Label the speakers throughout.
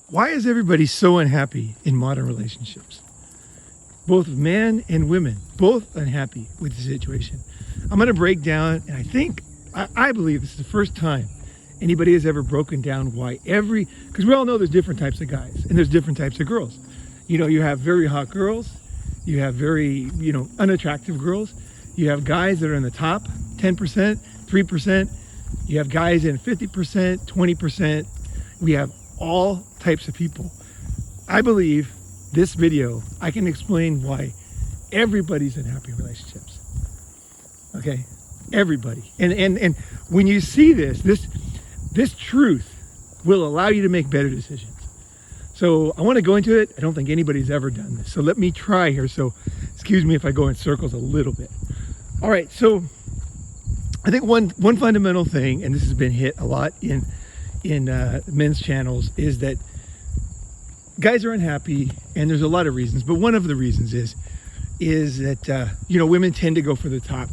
Speaker 1: Why is everybody so unhappy in modern relationships? Both men and women, both unhappy with the situation. I'm going to break down, and I believe this is the first time anybody has ever broken down why because we all know there's different types of guys and there's different types of girls. You know, you have very hot girls, you have very, unattractive girls, you have guys that are in the top 10%, 3%, you have guys in 50%, 20%, we have all types of people. I believe this video, I can explain why everybody's in happy relationships. Okay, everybody. And when you see this truth will allow you to make better decisions. So I want to go into it. I don't think anybody's ever done this. So let me try here. So excuse me if I go in circles a little bit. All right, so I think one fundamental thing, and this has been hit a lot in men's channels, is that guys are unhappy, and there's a lot of reasons, but one of the reasons is that women tend to go for the top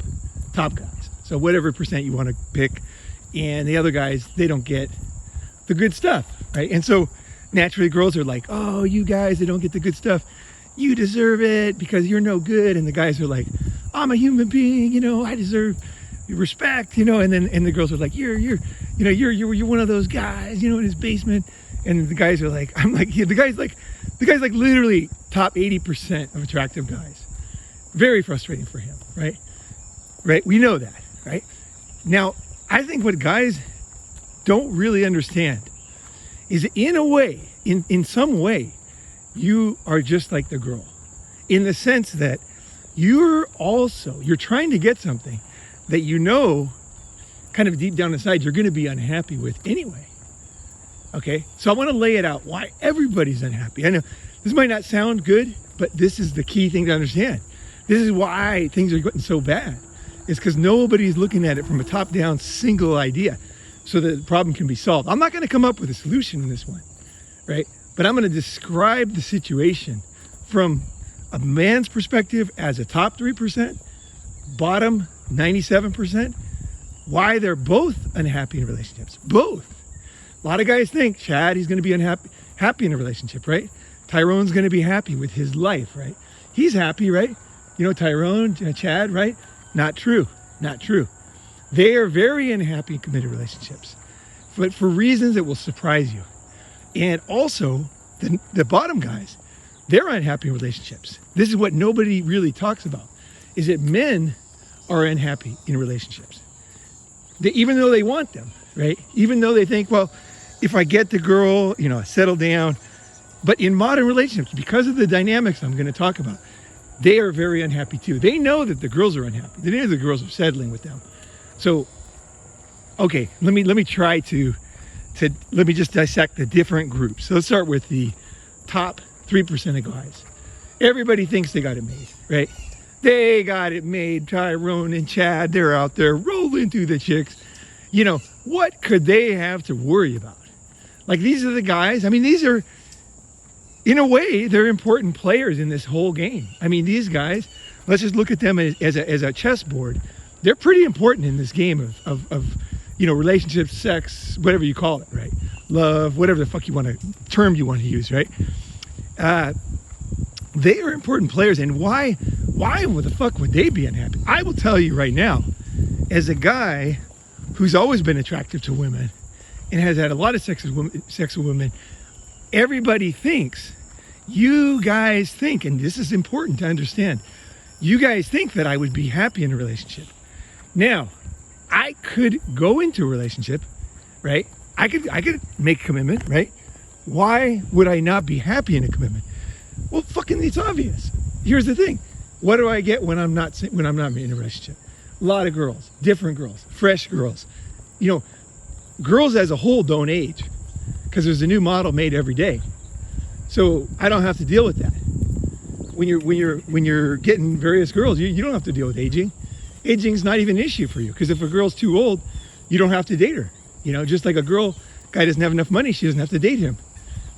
Speaker 1: guys. So whatever percent you want to pick, and the other guys, they don't get the good stuff, right? And so naturally girls are like, oh, you guys that don't get the good stuff, you deserve it because you're no good. And the guys are like, I'm a human being, I deserve respect, and the girls are like, you're one of those guys, in his basement. And the guys are like, the guy's like literally top 80% of attractive guys. Very frustrating for him, right? Right, we know that, right? Now, I think what guys don't really understand is in a way, in some way, you are just like the girl, in the sense that you're trying to get something that kind of deep down inside, you're going to be unhappy with anyway. Okay, so I want to lay it out why everybody's unhappy. I know this might not sound good, but this is the key thing to understand. This is why things are getting so bad. It's because nobody's looking at it from a top-down single idea so that the problem can be solved. I'm not going to come up with a solution in this one, right? But I'm going to describe the situation from a man's perspective as a top 3%, bottom 97%, why they're both unhappy in relationships. Both. A lot of guys think Chad, he's going to be happy in a relationship, right? Tyrone's going to be happy with his life, right? He's happy, right? Tyrone, Chad, right? Not true. Not true. They are very unhappy in committed relationships, but for reasons that will surprise you. And also, the bottom guys, they're unhappy in relationships. This is what nobody really talks about, is that men are unhappy in relationships. Even though they want them, right? Even though they think, well, if I get the girl, settle down. But in modern relationships, because of the dynamics I'm going to talk about, they are very unhappy too. They know that the girls are unhappy. They know the girls are settling with them. So, okay, let me try to let me just dissect the different groups. So let's start with the top 3% of guys. Everybody thinks they got it made, right? They got it made. Tyrone and Chad, they're out there rolling through the chicks. What could they have to worry about? Like, these are the guys. These are, in a way, they're important players in this whole game. These guys, let's just look at them as a chessboard. They're pretty important in this game of relationships, sex, whatever you call it, right? Love, whatever the fuck term you want to use, right? They are important players, and why the fuck would they be unhappy? I will tell you right now, as a guy who's always been attractive to women and has had a lot of sex with women, everybody thinks, you guys think, and this is important to understand, you guys think that I would be happy in a relationship. Now, I could go into a relationship, right? I could make a commitment, right? Why would I not be happy in a commitment? Well, fucking, it's obvious. Here's the thing. What do I get when I'm not in a relationship? A lot of girls, different girls, fresh girls. Girls as a whole don't age because there's a new model made every day. So I don't have to deal with that. When you're getting various girls, you don't have to deal with aging. Aging's not even an issue for you, because if a girl's too old, you don't have to date her. Just like a guy doesn't have enough money, she doesn't have to date him.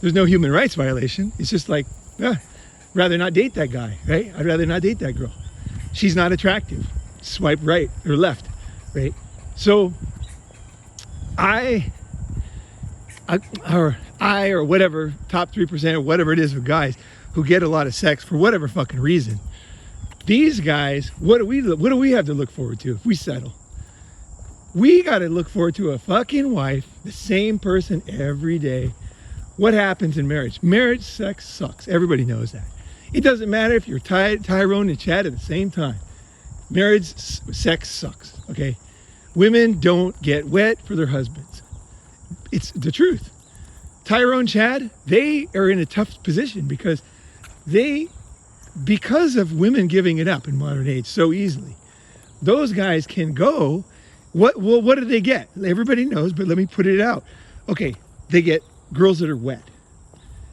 Speaker 1: There's no human rights violation. It's just like, rather not date that guy, right? I'd rather not date that girl. She's not attractive. Swipe right or left, right? So or whatever, top 3% or whatever it is of guys who get a lot of sex for whatever fucking reason. These guys, what do we have to look forward to if we settle? We got to look forward to a fucking wife, the same person every day. What happens in marriage? Marriage sex sucks. Everybody knows that. It doesn't matter if you're Tyrone and Chad at the same time. Marriage sex sucks, okay? Women don't get wet for their husbands. It's the truth. Tyrone, Chad, they are in a tough position because of women giving it up in modern age so easily. Those guys can go, what do they get? Everybody knows, but let me put it out. Okay, they get girls that are wet.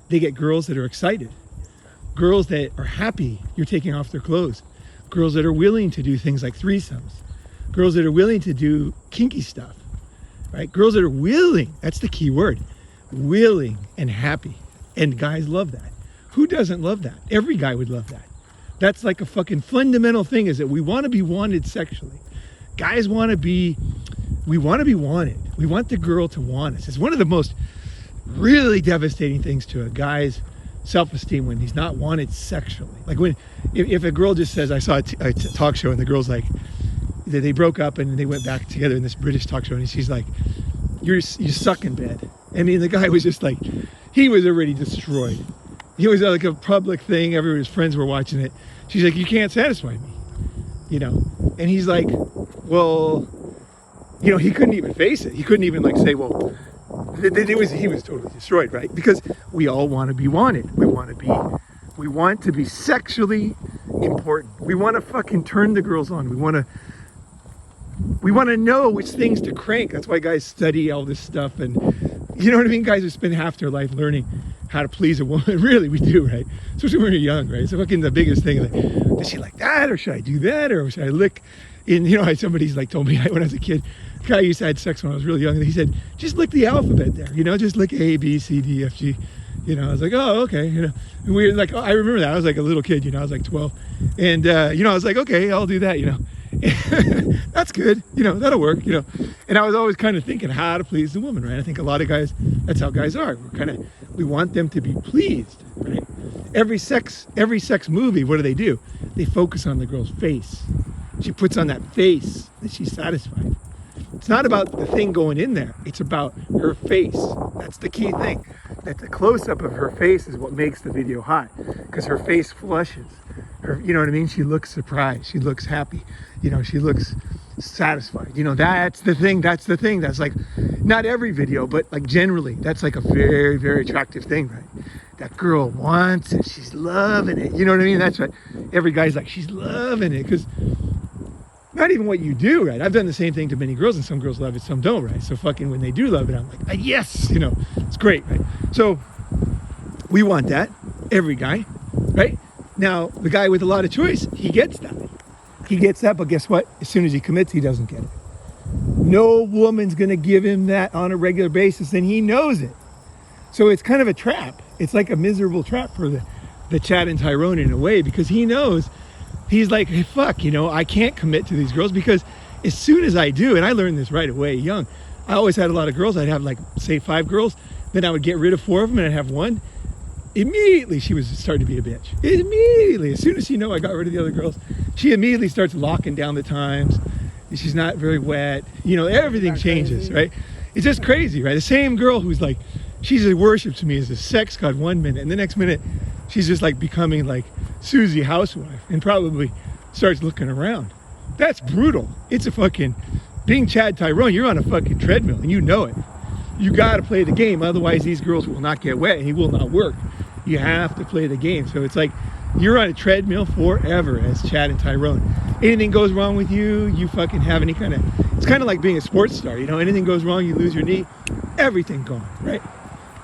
Speaker 1: They get girls that are excited. Girls that are happy you're taking off their clothes. Girls that are willing to do things like threesomes. Girls that are willing to do kinky stuff, right? Girls that are willing, that's the key word, willing and happy. And guys love that. Who doesn't love that? Every guy would love that. That's like a fucking fundamental thing, is that we want to be wanted sexually. Guys we want to be wanted. We want the girl to want us. It's one of the most really devastating things to a guy's self-esteem when he's not wanted sexually. Like if a girl just says, I saw a talk show and the girl's like, they broke up and they went back together in this British talk show, and she's like, you suck in bed. I mean, the guy was just like, he was already destroyed. He was like a public thing. His friends were watching it. She's like, you can't satisfy me, and he's like, well, he couldn't even face it. He couldn't even like say, well, he was totally destroyed, right? Because we all want to be wanted. We want to be sexually important. We want to fucking turn the girls on. We want to know which things to crank. That's why guys study all this stuff, and you know what I mean? Guys who spend half their life learning how to please a woman. Really, we do, right? Especially when you're young, right? So fucking the biggest thing, like, does she like that, or should I do that, or should I lick? And somebody's like told me when I was a kid, a guy used to have sex when I was really young, and he said, just lick the alphabet there, just lick A, B, C, D, F, G. I was like, oh, okay, and we were like, I remember that. I was like a little kid, I was like 12, and I was like, okay, I'll do that, That's good, that'll work, and I was always kind of thinking how to please the woman, right? I think a lot of guys, that's how guys are. We want them to be pleased, right? Every sex movie, what do? They focus on the girl's face. She puts on that face that she's satisfied. It's not about the thing going in there. It's about her face. That's the key thing. That the close-up of her face is what makes the video hot, because her face flushes. You know what I mean? She looks surprised. She looks happy. She looks satisfied. That's the thing. That's the thing. That's like, not every video, but like generally, that's like a very, very attractive thing, right? That girl wants it. She's loving it. You know what I mean? That's what every guy's like, she's loving it, because not even what you do, right? I've done the same thing to many girls, and some girls love it, some don't, right? So fucking when they do love it, I'm like, yes, it's great, right? So we want that, every guy, right? Now, the guy with a lot of choice, he gets that. He gets that, but guess what? As soon as he commits, he doesn't get it. No woman's gonna give him that on a regular basis, and he knows it. So it's kind of a trap. It's like a miserable trap for the Chad and Tyrone in a way, because he knows. He's like, hey, fuck, I can't commit to these girls, because as soon as I do, and I learned this right away young, I always had a lot of girls. I'd have like, say 5 girls, then I would get rid of 4 of them and I'd have one. Immediately, she was starting to be a bitch. Immediately, as soon as she I got rid of the other girls, she immediately starts locking down the times. She's not very wet. Everything changes, right? It's just crazy, right? The same girl who's like, she worships me as a sex god 1 minute, and the next minute, she's just like becoming like Susie housewife, and probably starts looking around. That's brutal. It's a fucking, being Chad Tyrone, you're on a fucking treadmill, and you know it. You got to play the game, otherwise these girls will not get wet and it will not work. You have to play the game. So it's like you're on a treadmill forever as Chad and Tyrone. Anything goes wrong with you, you fucking have any kind of, it's kind of like being a sports star, anything goes wrong, you lose your knee, everything gone, right?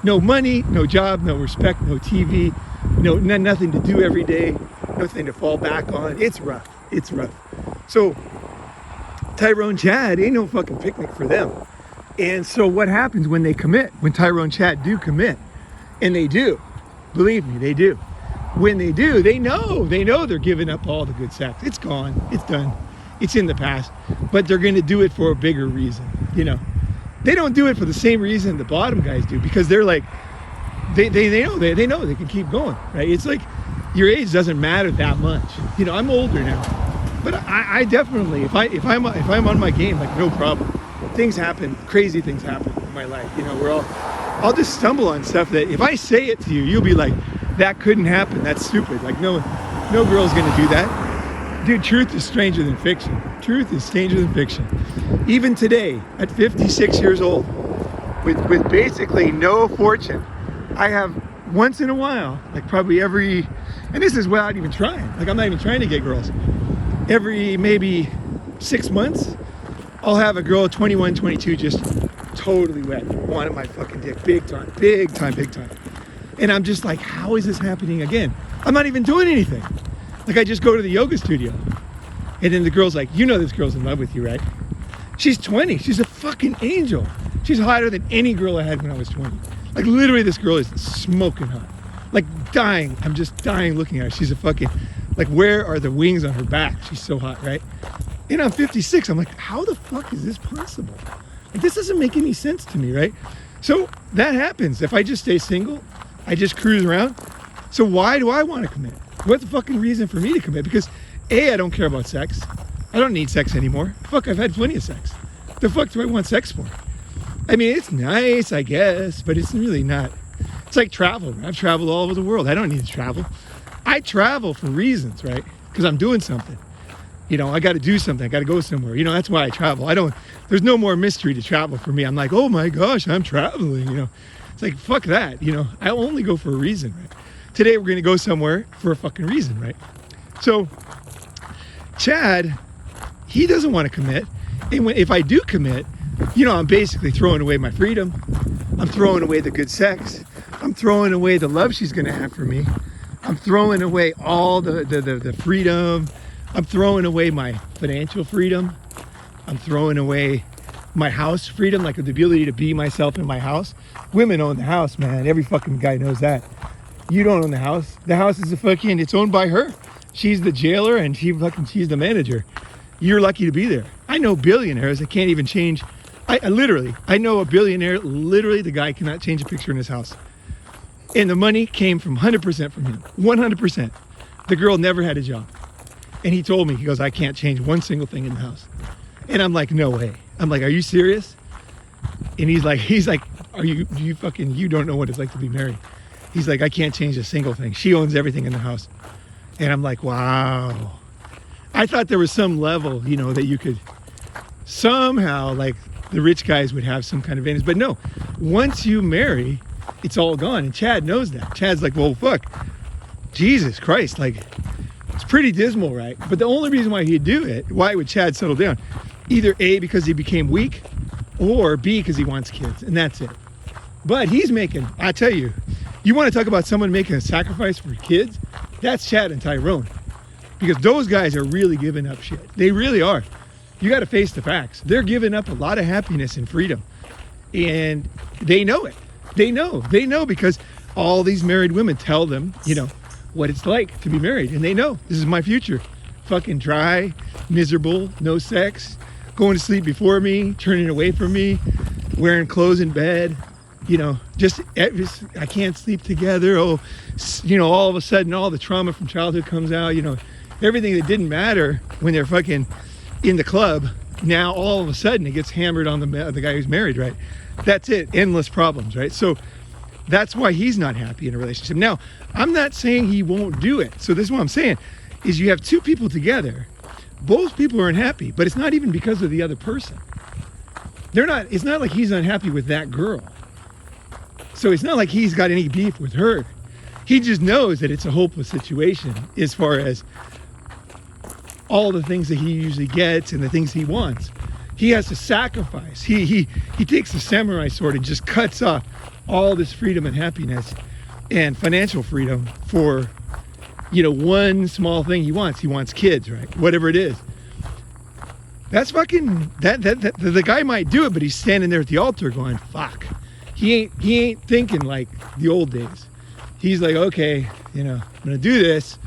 Speaker 1: No money, no job, no respect, no TV, nothing to do every day, nothing to fall back on. It's rough. So Tyrone, Chad, ain't no fucking picnic for them. And so what happens when they commit, when Tyrone, Chad do commit, and they do, believe me, they do. When they do, they know they're giving up all the good sex. It's gone, it's done, it's in the past, but they're going to do it for a bigger reason, they don't do it for the same reason the bottom guys do, because they're like, they know they can keep going, right? It's like your age doesn't matter that much. You know, I'm older now, but I definitely, if I'm on my game, like, no problem. Things happen, crazy things happen in my life. You know, I'll just stumble on stuff that if I say it to you, you'll be like, that couldn't happen. That's stupid. Like, no girl's gonna do that. Dude, truth is stranger than fiction. Truth is stranger than fiction. Even today, at 56 years old, with basically no fortune, I have once in a while, like probably every, and this is without even trying, like I'm not even trying to get girls, every maybe 6 months, I'll have a girl, 21, 22, just totally wet, wanting my fucking dick, big time. And I'm just like, how is this happening again? I'm not even doing anything. Like, I just go to the yoga studio, and then the girl's like, you know this girl's in love with you, right? She's 20, she's a fucking angel. She's hotter than any girl I had when I was 20. Like, literally, this girl is smoking hot. Like, dying, I'm just dying looking at her. She's a fucking, like, where are the wings on her back? She's so hot, right? And I'm 56, I'm like, how the fuck is this possible? Like, this doesn't make any sense to me, right? So that happens. If I just stay single, I just cruise around. So why do I want to commit? What's the fucking reason for me to commit? Because A, I don't care about sex. I don't need sex anymore. Fuck, I've had plenty of sex. The fuck do I want sex for? I mean, it's nice, I guess, but it's really not. It's like travel. I've traveled all over the world. I don't need to travel. I travel for reasons, right? Because I'm doing something. You know, I got to do something. I got to go somewhere. You know, that's why I travel. There's no more mystery to travel for me. I'm like, oh my gosh, I'm traveling, you know. It's like, fuck that, you know. I only go for a reason, right? Today we're going to go somewhere for a fucking reason, right? So Chad, he doesn't want to commit. And if I do commit, you know, I'm basically throwing away my freedom. I'm throwing away the good sex. I'm throwing away the love she's going to have for me. I'm throwing away all the freedom. I'm throwing away my financial freedom. I'm throwing away my house freedom, like the ability to be myself in my house. Women own the house, man. Every fucking guy knows that. You don't own the house. The house is it's owned by her. She's the jailer and she's the manager. You're lucky to be there. I know billionaires that can't even change. I know a billionaire, literally the guy cannot change a picture in his house. And the money came from 100% from him, 100%. The girl never had a job. And he told me, he goes, I can't change one single thing in the house. And I'm like, no way. I'm like, are you serious? And he's like, you don't know what it's like to be married. He's like, I can't change a single thing. She owns everything in the house. And I'm like, wow. I thought there was some level, you know, that you could somehow, like, the rich guys would have some kind of advantage. But no, once you marry, it's all gone. And Chad knows that. Chad's like, well, fuck, Jesus Christ. Like, it's pretty dismal, right? But the only reason why he'd do it, why would Chad settle down? Either A, because he became weak, or B, because he wants kids. And that's it. But he's making, I tell you, you want to talk about someone making a sacrifice for kids? That's Chad and Tyrone. Because those guys are really giving up shit. They really are. You got to face the facts. They're giving up a lot of happiness and freedom. And they know it. They know because all these married women tell them, you know, what it's like to be married. And they know, this is my future. Fucking dry, miserable, no sex, going to sleep before me, turning away from me, wearing clothes in bed, you know, just I can't sleep together. Oh, you know, all of a sudden, all the trauma from childhood comes out, you know, everything that didn't matter when they're fucking in the club, now all of a sudden it gets hammered on the guy who's married, right? That's it, endless problems, right? So that's why he's not happy in a relationship. Now, I'm not saying he won't do it. So this is what I'm saying, is you have two people together, both people are unhappy, but it's not even because of the other person. It's not like he's unhappy with that girl. So it's not like he's got any beef with her. He just knows that it's a hopeless situation as far as all the things that he usually gets and the things he wants. He has to sacrifice. He takes the samurai sword and just cuts off all this freedom and happiness and financial freedom for, you know, one small thing he wants. He wants kids, right? Whatever it is. That's fucking, the guy might do it, but he's standing there at the altar going, fuck. He ain't thinking like the old days. He's like, okay, you know, I'm gonna do this.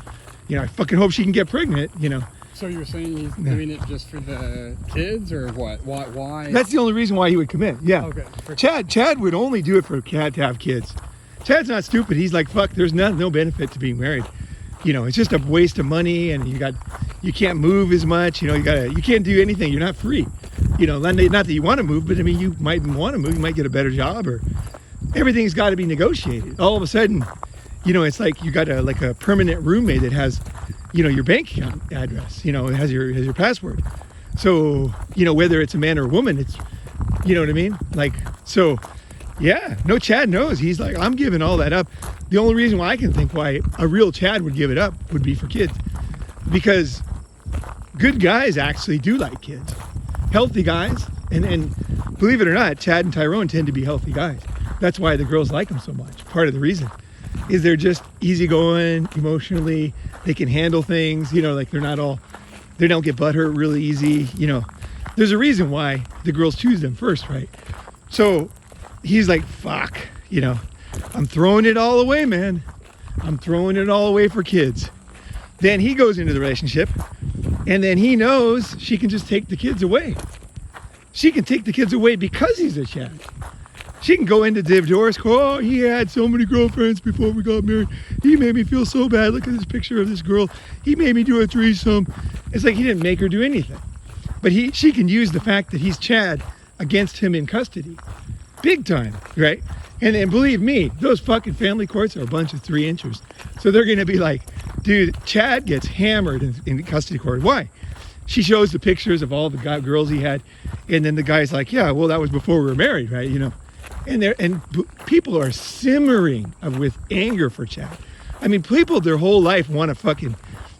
Speaker 1: You know, I fucking hope she can get pregnant, you know.
Speaker 2: So you're saying he's doing it just for the kids, or what? Why?
Speaker 1: That's the only reason why he would commit. Yeah.
Speaker 2: Okay.
Speaker 1: Chad would only do it for Chad to have kids. Chad's not stupid. He's like, fuck, there's no benefit to being married. You know, it's just a waste of money, and you can't move as much. You know, you can't do anything. You're not free. You know, not that you want to move, but I mean, you might want to move. You might get a better job, or everything's got to be negotiated. All of a sudden, you know, it's like you got a permanent roommate that has, you know, your bank account address. You know, it has your password. So, you know, whether it's a man or a woman, it's, you know what I mean? Like, so, yeah, no, Chad knows. He's like, I'm giving all that up. The only reason why I can think why a real Chad would give it up would be for kids. Because good guys actually do like kids. Healthy guys. And believe it or not, Chad and Tyrone tend to be healthy guys. That's why the girls like them so much. Part of the reason is they're just easygoing, emotionally. They can handle things, you know, like they don't get butthurt really easy. You know, there's a reason why the girls choose them first, right? So he's like, fuck, you know, I'm throwing it all away, man. I'm throwing it all away for kids. Then he goes into the relationship, and then he knows she can just take the kids away. She can take the kids away because he's a Chad. She can go into divorce, oh, he had so many girlfriends before we got married. He made me feel so bad. Look at this picture of this girl. He made me do a threesome. It's like he didn't make her do anything. But she can use the fact that he's Chad against him in custody. Big time, right? And believe me, those fucking family courts are a bunch of 3-inchers. So they're going to be like, dude, Chad gets hammered in custody court. Why? She shows the pictures of all the girls he had. And then the guy's like, yeah, well, that was before we were married, right? You know, and people are simmering with anger for Chad. I mean, people their whole life want to fucking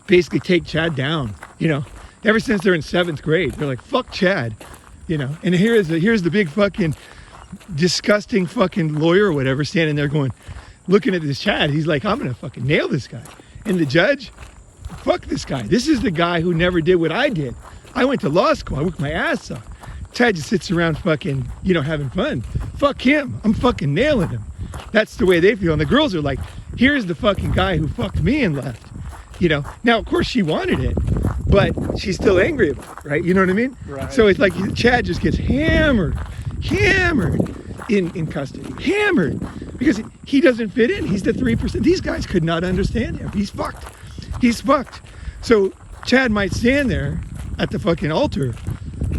Speaker 1: basically take Chad down, you know, ever since they're in 7th grade. They're like, fuck Chad, you know, and here's the big fucking disgusting fucking lawyer or whatever standing there going, looking at this Chad. He's like, I'm gonna fucking nail this guy. And the judge, fuck this guy. This is the guy who never did what I did. I went to law school. I worked my ass off. Chad just sits around fucking, you know, having fun. Fuck him. I'm fucking nailing him. That's the way they feel. And the girls are like, here's the fucking guy who fucked me and left. You know, now of course she wanted it, but she's still angry about it, right? You know what I mean?
Speaker 2: Right.
Speaker 1: So it's like Chad just gets hammered in custody, hammered, because he doesn't fit in. He's the 3%. These guys could not understand him. He's fucked. So Chad might stand there at the fucking altar,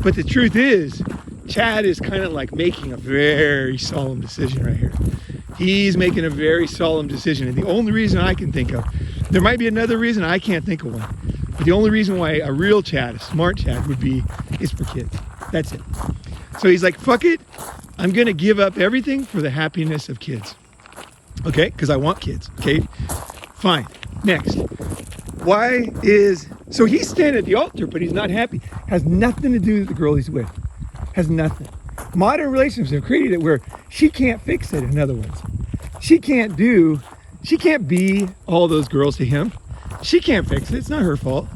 Speaker 1: but the truth is, Chad is kind of like making a very solemn decision right here. He's making a very solemn decision. And the only reason I can think of, there might be another reason, I can't think of one, but the only reason why a real Chad, a smart Chad is for kids. That's it. So he's like, fuck it. I'm going to give up everything for the happiness of kids. Okay? Because I want kids. Okay? Fine. Next. So he's standing at the altar, but he's not happy. Has nothing to do with the girl he's with. Has nothing. Modern relationships have created it where she can't fix it, in other words. She can't be all those girls to him. She can't fix it. It's not her fault.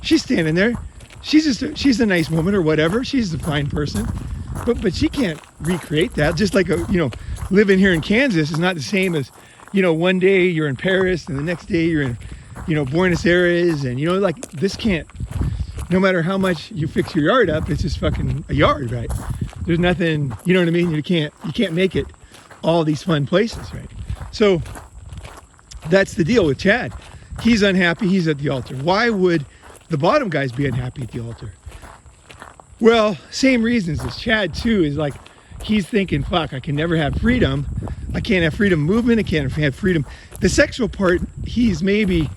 Speaker 1: She's standing there. She's a nice woman or whatever. She's a fine person. But she can't recreate that. Just like, living here in Kansas is not the same as, one day you're in Paris and the next day you're in, Buenos Aires. And, like this can't, no matter how much you fix your yard up, it's just fucking a yard, right? There's nothing, you know what I mean? You can't make it all these fun places, right? So that's the deal with Chad. He's unhappy. He's at the altar. Why would the bottom guys be unhappy at the altar? Well, same reasons as Chad too, is like, he's thinking, fuck, I can never have freedom. I can't have freedom of movement. I can't have freedom. The sexual part, he's maybe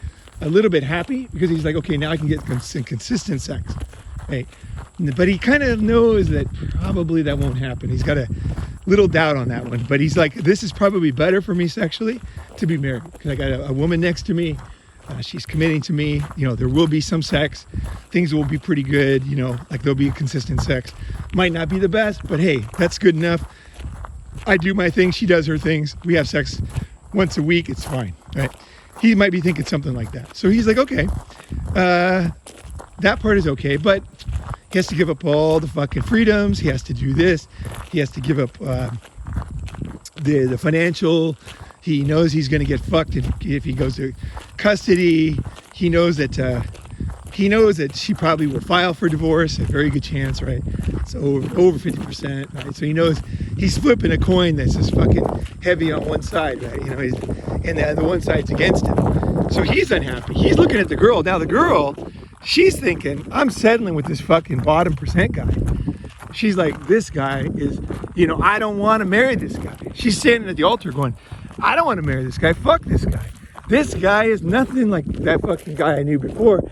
Speaker 1: a little bit happy because he's like, okay, now I can get consistent sex, right? But he kind of knows that probably that won't happen. He's got a little doubt on that one, but he's like, this is probably better for me sexually to be married because I got a woman next to me. She's committing to me. There will be some sex. Things will be pretty good. Like there'll be consistent sex. Might not be the best, but hey, that's good enough. I do my thing. She does her things. We have sex once a week. It's fine, right? He might be thinking something like that. So he's like, okay, that part is okay, but he has to give up all the fucking freedoms. He has to do this. He has to give up the financial. He knows he's going to get fucked if he goes to custody. He knows that he knows that she probably will file for divorce, a very good chance, right? So over 50%, right? So he knows he's flipping a coin that's just fucking heavy on one side, right? You know, and the one side's against him. So he's unhappy. He's looking at the girl. Now the girl, she's thinking, I'm settling with this fucking bottom percent guy. She's like, this guy is, you know, I don't want to marry this guy. She's standing at the altar going, I don't want to marry this guy. Fuck this guy. This guy is nothing like that fucking guy I knew before.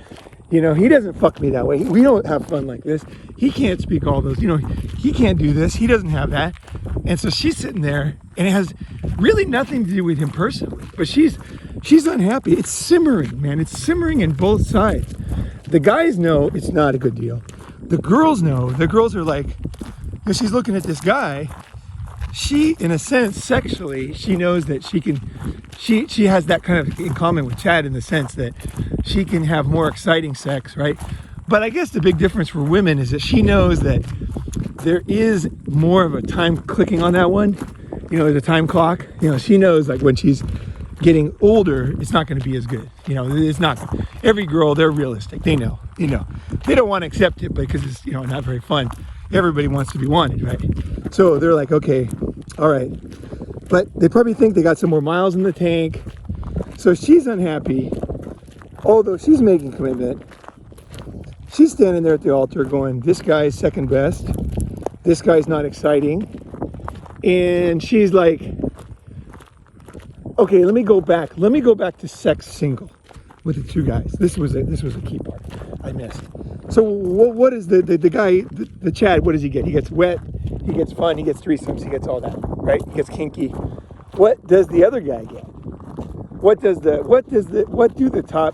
Speaker 1: You know, he doesn't fuck me that way. We don't have fun like this. He can't speak all those, you know, he can't do this. He doesn't have that. And so she's sitting there, and it has really nothing to do with him personally, but she's unhappy. It's simmering, man. It's simmering in both sides. The guys know it's not a good deal. The girls know. The girls are like, you know, she's looking at this guy. She, in a sense, sexually, she knows that she has that kind of in common with Chad in the sense that she can have more exciting sex, right? But I guess the big difference for women is that she knows that there is more of a time clicking on that one. You know, the time clock. You know, she knows like when she's getting older, it's not going to be as good. You know, it's not. Every girl, they're realistic. They know. You know, they don't want to accept it because it's, you know, not very fun. Everybody wants to be wanted, right? So they're like, okay, all right. But they probably think they got some more miles in the tank. So she's unhappy, although she's making commitment. She's standing there at the altar going, this guy's second best. This guy's not exciting. And she's like, okay, let me go back. Let me go back to sex single with the two guys. This was a key part I missed. So what is the guy, the Chad, what does he get? He gets wet, he gets fun, he gets threesomes, he gets all that, right? He gets kinky. What does the other guy get? What do the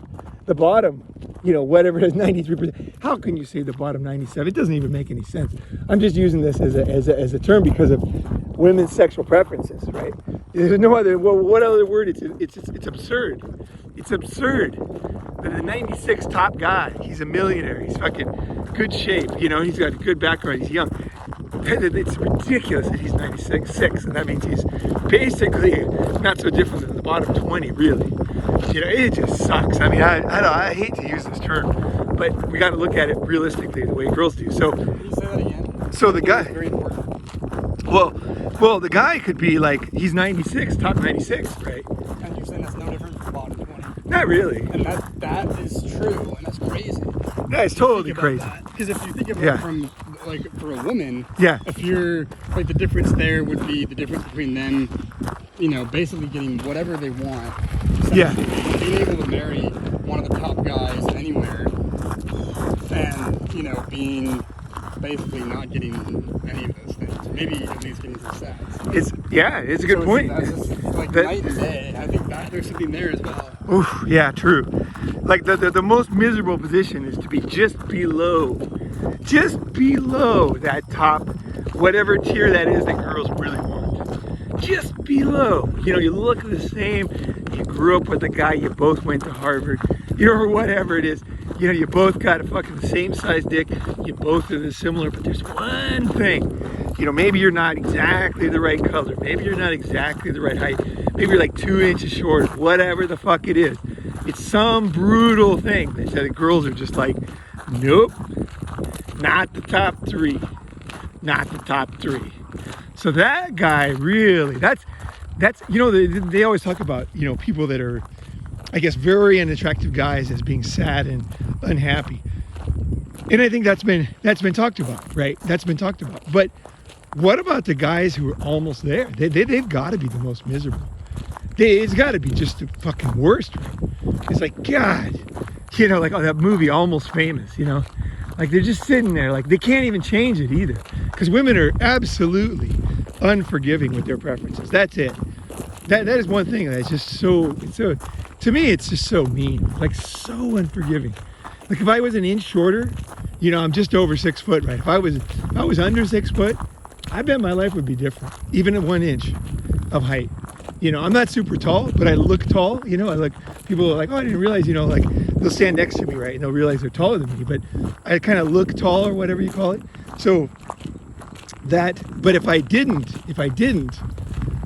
Speaker 1: bottom, you know, whatever it is, 93%. How can you say the bottom 97? It doesn't even make any sense. I'm just using this as a term because of women's sexual preferences, right? There's no other, what other word? It's absurd. It's absurd. The 96 top guy, he's a millionaire, he's fucking good shape, you know, he's got a good background, he's young. It's ridiculous that he's 96, and that means he's basically not so different than the bottom 20, really. You know, it just sucks. I mean, I hate to use this term, but we got to look at it realistically the way girls do. So,
Speaker 2: Can you say that again?
Speaker 1: So the guy,
Speaker 2: very important.
Speaker 1: well, the guy could be like, he's 96, top 96, right?
Speaker 2: And you're saying that's no different from the bottom 20.
Speaker 1: Not really.
Speaker 2: And that is true, and that's crazy.
Speaker 1: Yeah, it's totally crazy.
Speaker 2: Because if you think of it
Speaker 1: Yeah.
Speaker 2: from, like, for a woman,
Speaker 1: Yeah.
Speaker 2: if you're, like, the difference there would be the difference between them, you know, basically getting whatever they want.
Speaker 1: Yeah.
Speaker 2: Being able to marry one of the top guys anywhere, and, you know, being basically not getting any of those things. Maybe at least getting some sex.
Speaker 1: It's a good point.
Speaker 2: That's just, like, night and day. I think that there's something there as well.
Speaker 1: Oof, yeah, true. Like the most miserable position is to be just below that top, whatever tier that is that girls really want. Just below. You know, you look the same, you grew up with a guy, you both went to Harvard, you know, or whatever it is. You know, you both got a fucking same size dick, you both are similar, but there's one thing. You know, maybe you're not exactly the right color, maybe you're not exactly the right height, maybe you're like 2 inches short, whatever the fuck it is. It's some brutal thing that the girls are just like, nope, not the top three, not the top three. So that guy really, that's you know, they always talk about, you know, people that are, I guess, very unattractive guys as being sad and unhappy. And I think that's been talked about, right? That's been talked about. But what about the guys who are almost there? They've got to be the most miserable. It's got to be just the fucking worst, right? It's like, God, you know, like that movie Almost Famous, you know? Like they're just sitting there, like they can't even change it either. Because women are absolutely unforgiving with their preferences. That's it. That is one thing that's just so, to me, it's just so mean, like so unforgiving. Like if I was an inch shorter, you know, I'm just over 6 foot, right? If I was under 6 foot, I bet my life would be different, even at 1 inch of height. You know, I'm not super tall, but I look tall. You know, people are like, oh, I didn't realize, you know, like they'll stand next to me, right? And they'll realize they're taller than me, but I kind of look tall or whatever you call it. So but if I didn't,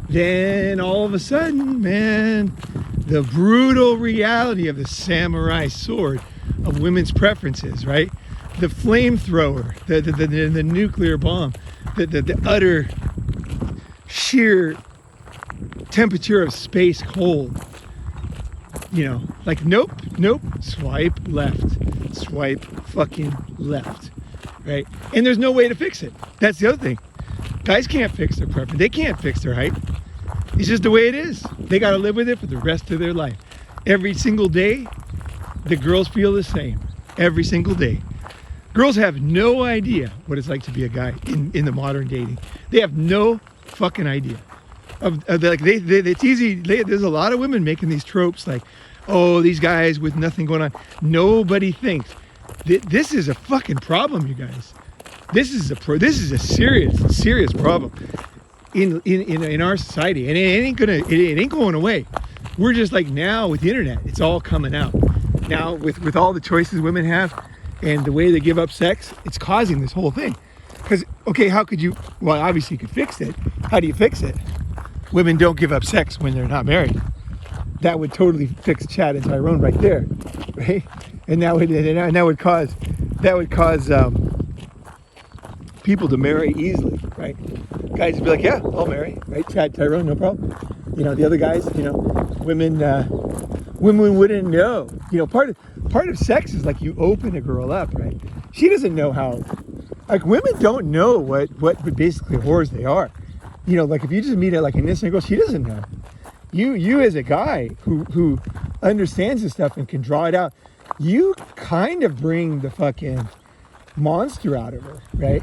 Speaker 1: then all of a sudden, man, the brutal reality of the samurai sword of women's preferences, right? The flamethrower, the nuclear bomb, the utter sheer temperature of space cold. You know, like nope, swipe left, swipe fucking left, right? And there's no way to fix it. That's the other thing. Guys can't fix their preference. They can't fix their height. It's just the way it is. They got to live with it for the rest of their life. Every single day, the girls feel the same. Every single day. Girls have no idea what it's like to be a guy in the modern dating. They have no fucking idea. It's easy. There's a lot of women making these tropes like, oh, these guys with nothing going on. Nobody thinks this is a fucking problem, you guys. This is a serious problem in our society, and it ain't going away. We're just like now with the internet, it's all coming out now with all the choices women have and the way they give up sex. It's causing this whole thing. Because okay, how could you? Well, obviously you could fix it. How do you fix it? Women don't give up sex when they're not married. That would totally fix Chad and Tyrone right there, right? And that would cause people to marry easily, right? Guys would be like, yeah, I'll marry, right? Chad, Tyrone, no problem. You know, the other guys, you know, women wouldn't know. You know, part of sex is like you open a girl up, right? She doesn't know how. Like women don't know what basically whores they are. You know, like if you just meet like an innocent girl, she doesn't know. You as a guy who understands this stuff and can draw it out, you kind of bring the fucking monster out of her, right?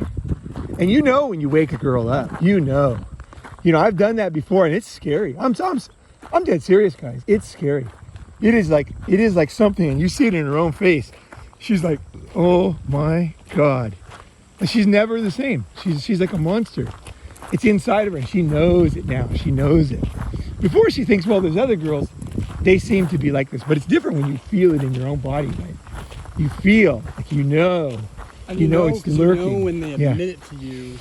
Speaker 1: And you know when you wake a girl up, you know, I've done that before and it's scary. I'm dead serious, guys. It's scary. It is like something, and you see it in her own face. She's like, oh my God. And she's never the same. She's like a monster. It's inside of her, and she knows it now. She knows it. Before she thinks, well, there's other girls, they seem to be like this, but it's different when you feel it in your own body, right? You feel like you know it's lurking.
Speaker 2: You know when they admit it to you.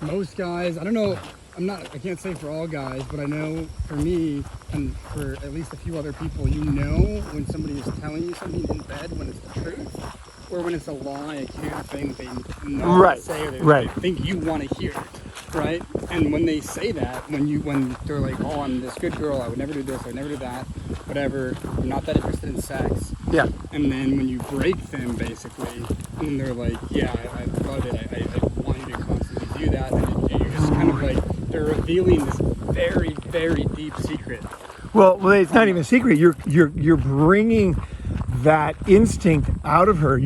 Speaker 2: Most guys, I don't know, I can't say for all guys, but I know for me and for at least a few other people, you know when somebody is telling you something in bed when it's the truth, or when it's a lie, a cute thing they know to say, or they think you want to hear it, right? And when they say that, when they're like, oh, I'm this good girl, I would never do this, I would never do that, whatever, I'm not that interested in sex.
Speaker 1: Yeah.
Speaker 2: And then when you break them, basically, and they're like, yeah, I love it, I want you to constantly do that, and you're just kind of like, they're revealing this very, very deep secret.
Speaker 1: Well, it's not even a secret. You're bringing that instinct out of her.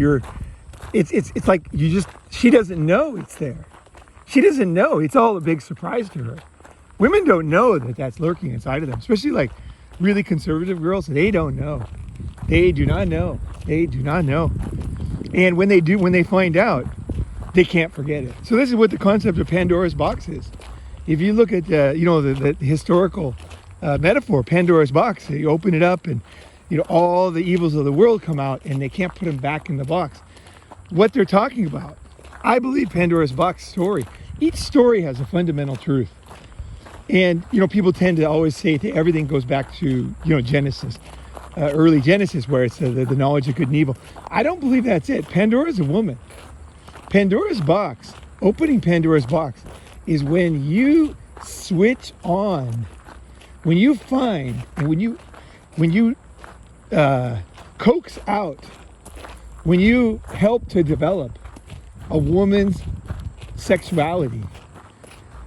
Speaker 1: It's like she doesn't know it's there. She doesn't know. It's all a big surprise to her. Women don't know that that's lurking inside of them, especially like really conservative girls. They don't know. They do not know. They do not know. And when they find out, they can't forget it. So this is what the concept of Pandora's box is. If you look at the historical metaphor, Pandora's box, you open it up and all the evils of the world come out and they can't put them back in the box. What they're talking about, I believe Pandora's box story, each story has a fundamental truth. And people tend to always say that everything goes back to Genesis, early Genesis, where it's the knowledge of good and evil. I don't believe that's it. Pandora's a woman. Pandora's box, opening Pandora's box, is when you switch on, when you find, and when you coax out, when you help to develop a woman's sexuality,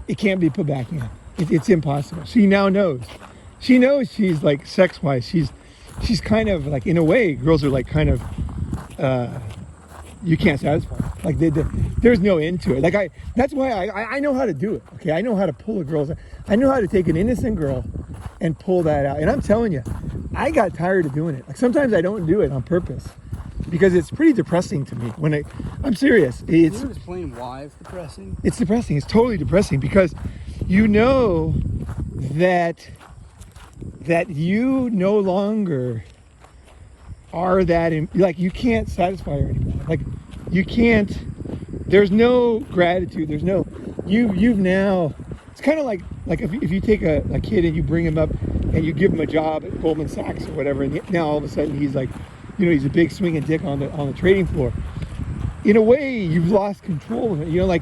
Speaker 1: it can't be put back in. It's impossible. She now knows. She knows she's like sex-wise. She's kind of like, in a way, girls are like kind of, you can't satisfy. Like there's no end to it. Like that's why I know how to do it. Okay, I know how to pull a girl's. I know how to take an innocent girl and pull that out. And I'm telling you, I got tired of doing it. Like sometimes I don't do it on purpose because it's pretty depressing to me. I'm serious. It's
Speaker 2: just explain why it's depressing.
Speaker 1: It's depressing. It's totally depressing because you know that you no longer are that like you can't satisfy her anymore. Like you can't. There's no gratitude. There's no you've now. It's kind of like if you take a kid and you bring him up and you give him a job at Goldman Sachs or whatever, and now all of a sudden he's like he's a big swinging dick on the trading floor. In a way, you've lost control of it. Like,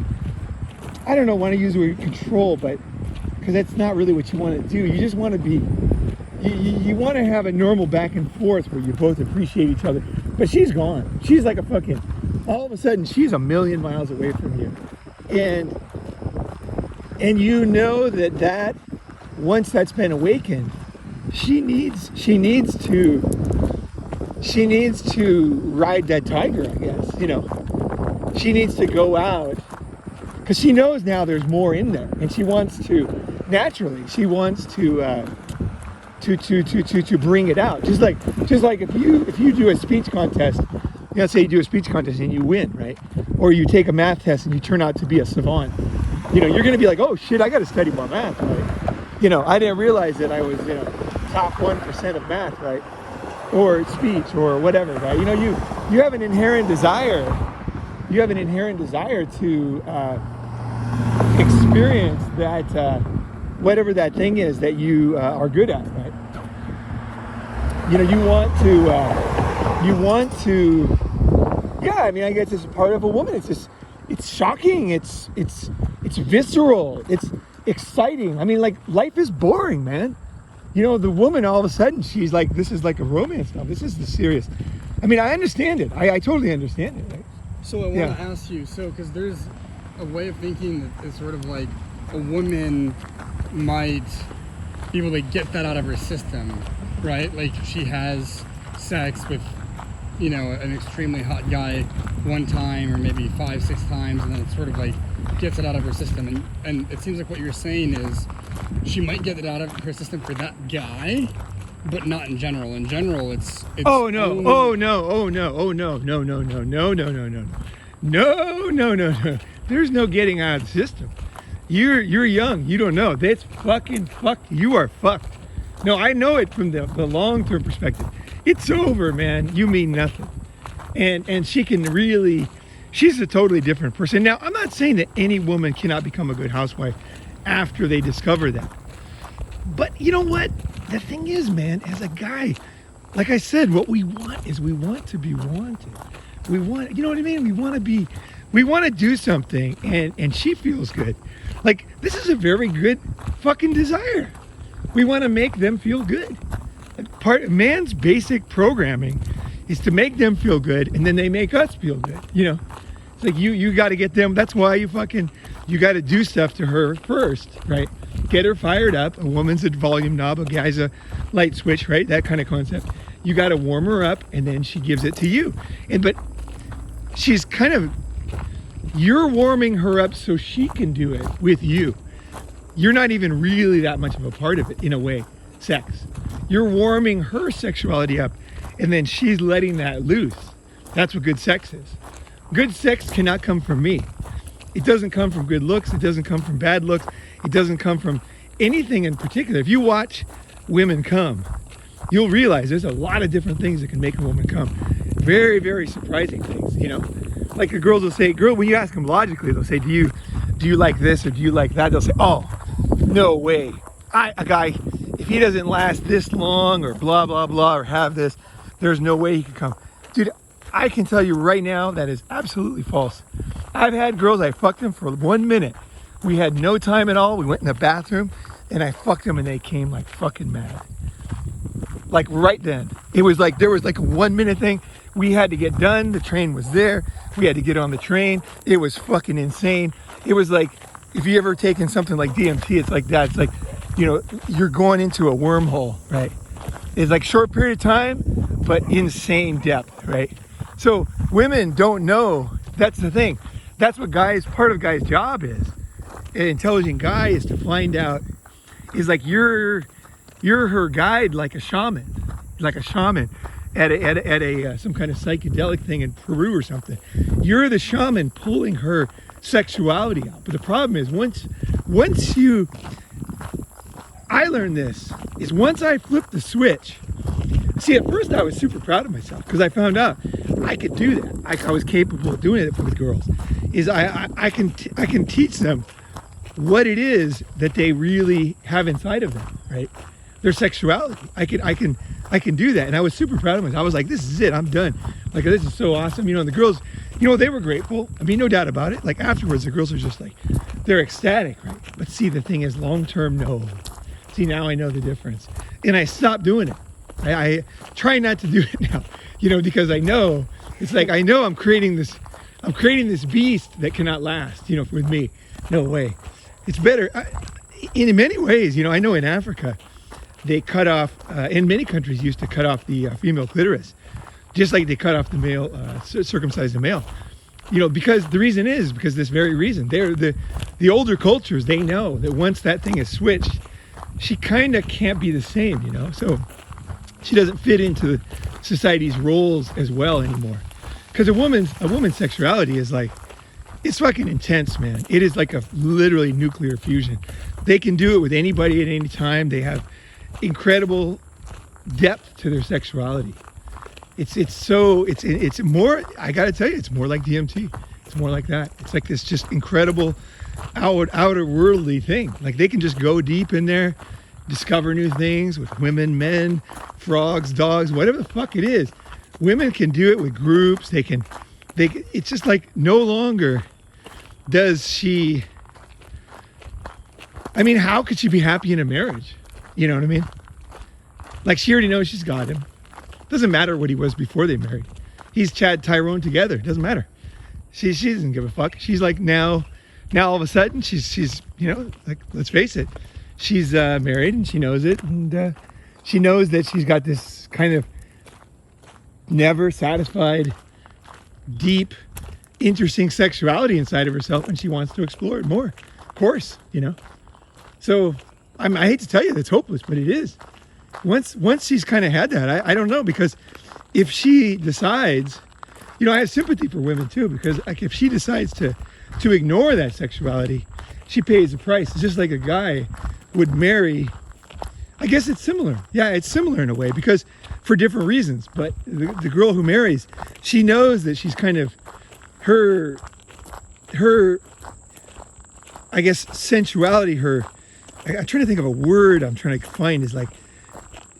Speaker 1: I don't know, want to use the word control, but because that's not really what you want to do. You just want to be, you want to have a normal back and forth where you both appreciate each other. But she's gone. She's like all of a sudden, she's a million miles away from you. And you know that once that's been awakened, she needs to ride that tiger, I guess. She needs to go out because she knows now there's more in there, and she wants to bring it out. Just like if you do a speech contest, say you do a speech contest and you win, right? Or you take a math test and you turn out to be a savant. You're going to be like, oh shit, I got to study more math, right? I didn't realize that I was, top 1% of math, right? Or speech or whatever, right? You have an inherent desire. You have an inherent desire to experience that, whatever that thing is that you are good at, right? You want to, yeah, I mean, I guess it's part of a woman. It's shocking. It's visceral. It's exciting. I mean, like, life is boring, man. The woman, all of a sudden, she's like, this is like a romance now. This is the serious. I mean, I understand it. I totally understand it, right?
Speaker 2: So I want to ask you, because there's a way of thinking that is sort of like a woman might be able to get that out of her system, right? Like, she has sex with, an extremely hot guy one time or maybe 5-6 times, and then it sort of like gets it out of her system. And it seems like what you're saying is she might get it out of her system for that guy, but not in general. In general, it's
Speaker 1: oh no, oh no, oh no, oh no, no, no, no, no, no, no, no, no, no, no. There's no getting out of the system. You're young. You don't know. That's fucking fucked. You are fucked. No, I know it from the long-term perspective. It's over, man. You mean nothing. And she can really, she's a totally different person. Now, I'm not saying that any woman cannot become a good housewife after they discover that. But you know what? The thing is, man, as a guy, like I said, what we want is we want to be wanted. We want, you know what I mean? We want to do something, and she feels good. Like, this is a very good fucking desire. We want to make them feel good. Part of man's basic programming is to make them feel good, and then they make us feel good. It's like you got to get them. That's why you got to do stuff to her first, right? Get her fired up. A woman's a volume knob, a guy's a light switch, right? That kind of concept. You got to warm her up, and then she gives it to you. But she's you're warming her up so she can do it with you. You're not even really that much of a part of it, in a way, sex. You're warming her sexuality up, and then she's letting that loose. That's what good sex is. Good sex cannot come from me. It doesn't come from good looks. It doesn't come from bad looks. It doesn't come from anything in particular. If you watch women come, you'll realize there's a lot of different things that can make a woman come. Very, very surprising things, Like, the girls will say, when you ask them logically, they'll say, do you like this or do you like that? They'll say, oh, no way. A guy, if he doesn't last this long or blah, blah, blah, or have this, there's no way he can come. Dude, I can tell you right now that is absolutely false. I've had girls, I fucked them for 1 minute. We had no time at all. We went in the bathroom and I fucked them and they came like fucking mad. Like right then. It was like, there was like a 1 minute thing. We had to get done. The train was there. We had to get on the train. It was fucking insane. It was like, if you ever taken something like DMT, it's like that. It's like, you're going into a wormhole, right? It's like short period of time, but insane depth, right? So women don't know. That's the thing. That's what part of guys' job is. An intelligent guy is to find out, is like you're her guide, like a shaman at a some kind of psychedelic thing in Peru or something. You're the shaman pulling her sexuality out. But the problem is once I learned this, is once I flipped the switch. See, at first I was super proud of myself because I found out I could do that. I was capable of doing it with girls. Is I can teach them what it is that they really have inside of them, right? Their sexuality. I I can do that. And I was super proud of myself. I was like, this is it. I'm done. Like, this is so awesome. You know, and the girls, you know, they were grateful. I mean, no doubt about it. Like afterwards, the girls are just like, they're ecstatic, right? But see, the thing is long-term, no. See, now I know the difference. And I stopped doing it. I try not to do it now, you know, because I know, it's like, I know I'm creating this beast that cannot last, you know, with me. No way. It's better. In many ways, you know, I know in Africa, they cut off, in many countries used to cut off the female clitoris, just like they cut off the male, circumcised the male. You know, because the reason is because this very reason. They're the older cultures, they know that once that thing is switched, she kind of can't be the same, you know. So she doesn't fit into society's roles as well anymore. Because a woman's sexuality is like, it's fucking intense, man. It is like a literally nuclear fusion. They can do it with anybody at any time. They have incredible depth to their sexuality. It's more, I gotta tell you, it's more like DMT. It's more like that. It's like this just incredible outer worldly thing. Like they can just go deep in there, discover new things with women, men, frogs, dogs, whatever the fuck it is. Women can do it with groups. It's just like no longer does she, I mean, how could she be happy in a marriage? You know what I mean? Like she already knows she's got him. Doesn't matter what he was before they married. He's Chad Tyrone together. Doesn't matter. She doesn't give a fuck. She's like now all of a sudden she's you know, like, let's face it, she's married and she knows it, and she knows that she's got this kind of never satisfied, deep, interesting sexuality inside of herself, and she wants to explore it more. Of course, you know. So I hate to tell you that's hopeless, but it is. Once she's kind of had that, I don't know, because if she decides, you know, I have sympathy for women too, because like if she decides to ignore that sexuality, she pays a price. It's just like a guy would marry. I guess it's similar. Yeah, it's similar in a way, because for different reasons. But the girl who marries, she knows that she's kind of her I guess sensuality, I'm trying to think of a word I'm trying to find, is like,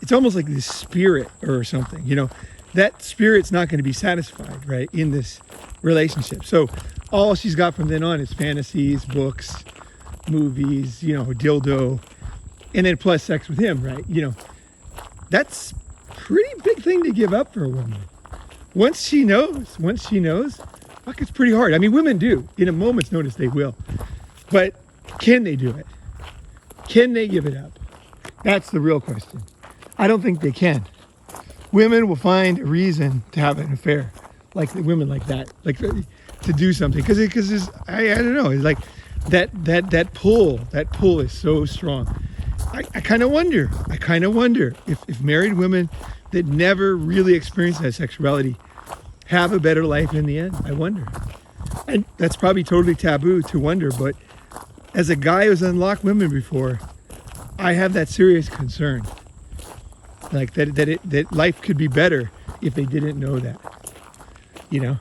Speaker 1: it's almost like this spirit or something, you know, that spirit's not going to be satisfied, right, in this relationship. So all she's got from then on is fantasies, books, movies, you know, dildo, and then plus sex with him, right? You know, that's a pretty big thing to give up for a woman. Once she knows, fuck, it's pretty hard. I mean, women do. In a moment's notice, they will. But can they do it? Can they give it up? That's the real question. I don't think they can. Women will find a reason to have an affair, like women like that, like to do something, because I don't know, it's like that pull is so strong. I kind of wonder if married women that never really experience that sexuality have a better life in the end. I wonder. And that's probably totally taboo to wonder, but as a guy who's unlocked women before, I have that serious concern. Like that life could be better if they didn't know that. You know?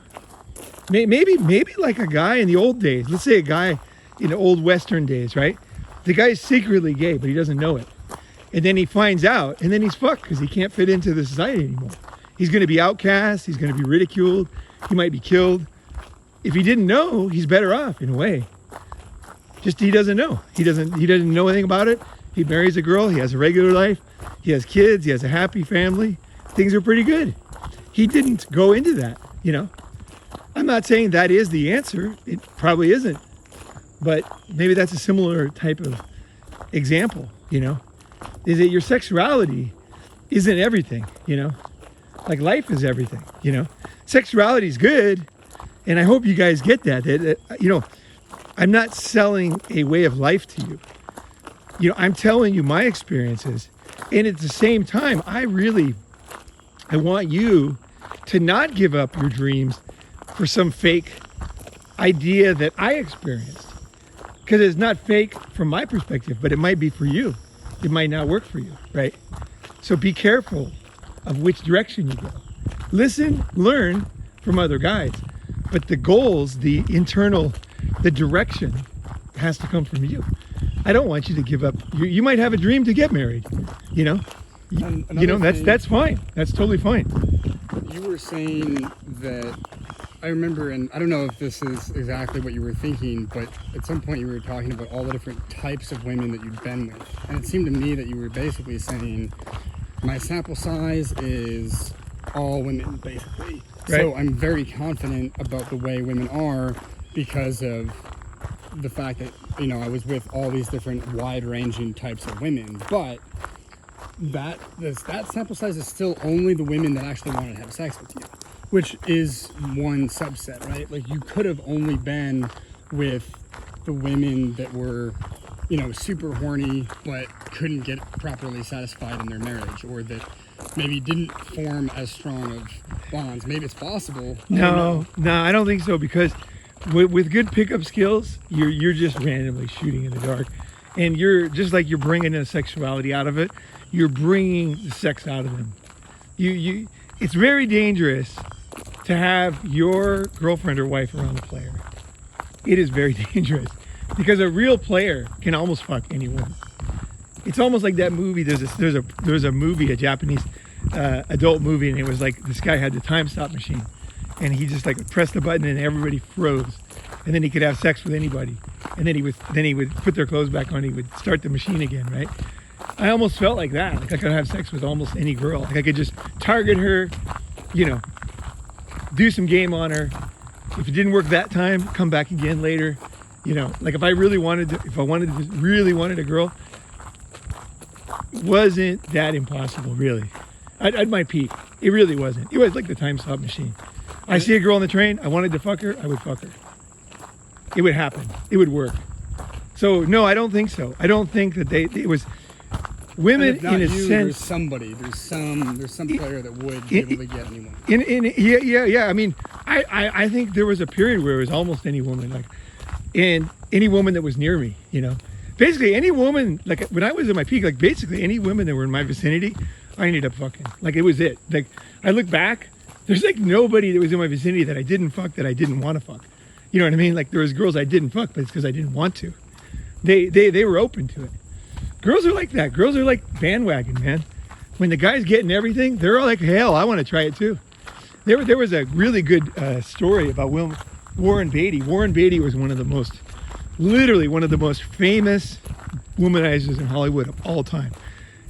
Speaker 1: Maybe like a guy in the old days. Let's say a guy in the old Western days, right? The guy's secretly gay, but he doesn't know it. And then he finds out, and then he's fucked because he can't fit into the society anymore. He's going to be outcast. He's going to be ridiculed. He might be killed. If he didn't know, he's better off in a way. Just he doesn't know. He doesn't know anything about it. He marries a girl. He has a regular life. He has kids. He has a happy family. Things are pretty good. He didn't go into that, you know. I'm not saying that is the answer. It probably isn't. But maybe that's a similar type of example, you know. Is that your sexuality isn't everything, you know. Like life is everything, you know. Sexuality is good. And I hope you guys get that, you know, I'm not selling a way of life to you. You know, I'm telling you my experiences. And at the same time, I want you to not give up your dreams for some fake idea that I experienced. Because it's not fake from my perspective, but it might be for you. It might not work for you, right? So be careful of which direction you go. Listen, learn from other guys. But the goals, the internal, the direction has to come from you. I don't want you to give up. You might have a dream to get married, you know?
Speaker 2: And
Speaker 1: You know,
Speaker 2: another thing-
Speaker 1: that's fine. That's totally fine.
Speaker 2: You were saying that, I remember, and I don't know if this is exactly what you were thinking, but at some point you were talking about all the different types of women that you've been with. And it seemed to me that you were basically saying, my sample size is all women, basically.
Speaker 1: Right.
Speaker 2: So I'm very confident about the way women are because of the fact that, you know, I was with all these different wide-ranging types of women. But that sample size is still only the women that actually wanted to have sex with you, which is one subset, right? Like, you could have only been with the women that were, you know, super horny but couldn't get properly satisfied in their marriage, or that maybe didn't form as strong of bonds. Maybe it's possible.
Speaker 1: No, I don't think so, because with good pickup skills, you're just randomly shooting in the dark, and you're just like, you're bringing the sexuality out of it. You're bringing the sex out of them. It's very dangerous to have your girlfriend or wife around a player. It is very dangerous, because a real player can almost fuck any woman. It's almost like that movie. There's a movie, a Japanese adult movie, and it was like this guy had the time stop machine, and he just like pressed the button and everybody froze, and then he could have sex with anybody, and then he would put their clothes back on. He would start the machine again, right? I almost felt like that. Like, I could have sex with almost any girl. Like, I could just target her, you know, do some game on her. If it didn't work that time, come back again later. You know, like, if I really wanted a girl, wasn't that impossible, really. At my peak, it really wasn't. It was like the time stop machine. I see a girl on the train, I wanted to fuck her, I would fuck her. It would happen. It would work. So, no, I don't think so. I don't think that it was women,
Speaker 2: if not
Speaker 1: in a
Speaker 2: you,
Speaker 1: sense.
Speaker 2: there's some player that would be able to get anyone.
Speaker 1: Yeah. I mean, I think there was a period where it was almost any woman, like, and any woman that was near me, you know. Basically, any woman, like, when I was at my peak, like, basically any women that were in my vicinity, I ended up fucking. Like, it was it. Like, I look back, there's like nobody that was in my vicinity that I didn't fuck, that I didn't want to fuck. You know what I mean? Like, there was girls I didn't fuck, but it's because I didn't want to. They were open to it. Girls are like that. Girls are like bandwagon, man. When the guy's getting everything, they're all like, hell, I want to try it too. There was a really good story about Warren Beatty. Warren Beatty was literally one of the most famous womanizers in Hollywood of all time.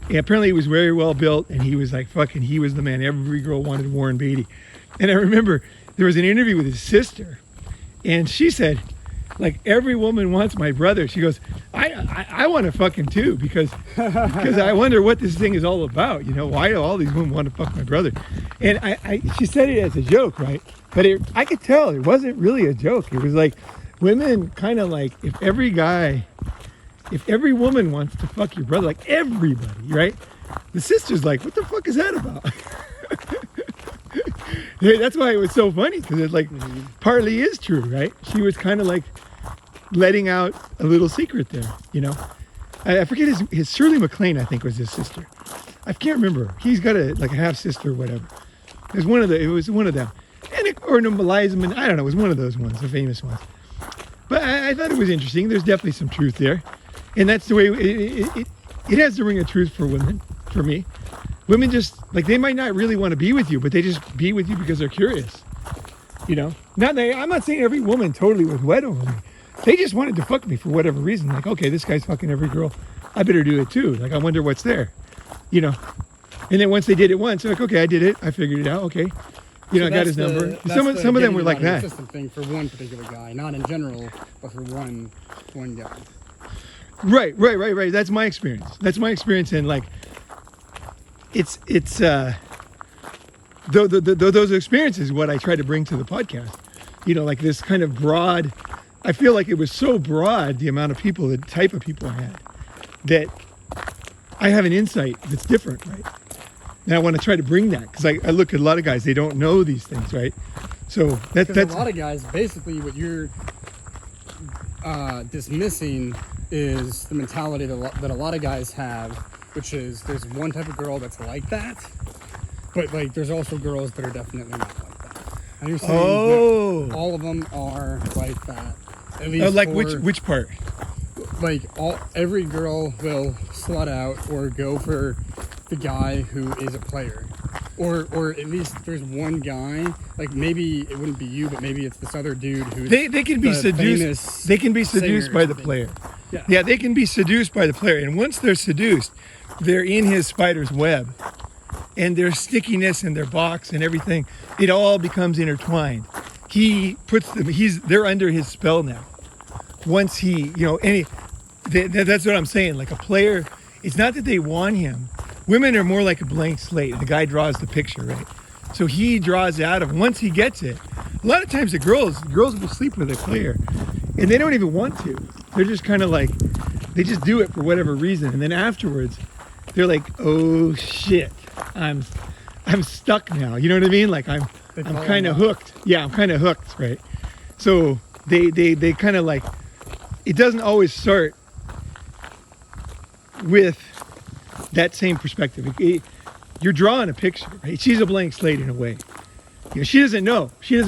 Speaker 1: And apparently he was very well built, and he was like he was the man. Every girl wanted Warren Beatty. And I remember there was an interview with his sister, and she said, like, every woman wants my brother. She goes, I want to fuck him too, because I wonder what this thing is all about. You know, why do all these women want to fuck my brother? And she said it as a joke, right? But I could tell it wasn't really a joke. It was like, women kind of like, if every woman wants to fuck your brother, like everybody, right? The sister's like, what the fuck is that about? That's why it was so funny, because it like partly is true, right? She was kind of like letting out a little secret there, you know. I forget his Shirley MacLaine, I think, was his sister. I can't remember. He's got a half sister or whatever. It was one of them, or no, Eliza, I don't know. It was one of those ones, the famous ones. But I thought it was interesting. There's definitely some truth there, and that's the way it has the ring of truth for women. For me, women just like, they might not really want to be with you, but they just be with you because they're curious. You know, I'm not saying every woman totally was wet over me. They just wanted to fuck me for whatever reason. Like, okay, this guy's fucking every girl, I better do it too. Like, I wonder what's there, you know. And then once they did it once, they're like, okay, I did it. I figured it out. Okay, you know, I got his number. Some of them were like that.
Speaker 2: System thing for one particular guy, not in general, but for one guy.
Speaker 1: Right. That's my experience. And like, it's those experiences what I try to bring to the podcast. You know, like this kind of broad. I feel like it was so broad, the amount of people, the type of people I had, that I have an insight that's different, right? And I want to try to bring that, because I look at a lot of guys, they don't know these things, right? So that's
Speaker 2: a lot of guys, basically what you're dismissing is the mentality that a lot of guys have, which is there's one type of girl that's like that, but like there's also girls that are definitely not like that. And you're saying that all of them are like that. At least
Speaker 1: like which part?
Speaker 2: Like every girl will slut out or go for the guy who is a player, or at least there's one guy, like maybe it wouldn't be you, but maybe it's this other dude who's
Speaker 1: they can be seduced. They can be seduced by the player. Yeah, they can be seduced by the player, and once they're seduced, they're in his spider's web, and their stickiness and their box and everything, it all becomes intertwined. He puts them. They're under his spell now. Once he, that's what I'm saying. Like a player, it's not that they want him. Women are more like a blank slate. The guy draws the picture, right? So he draws out of him. Once he gets it, a lot of times the girls will sleep with a player, and they don't even want to. They're just kind of like, they just do it for whatever reason, and then afterwards, they're like, oh shit, I'm stuck now. You know what I mean? Like I'm kind of hooked. Yeah, I'm kind of hooked, right? So they kind of like, it doesn't always start with that same perspective. You're drawing a picture, right? She's a blank slate in a way. She doesn't know. She has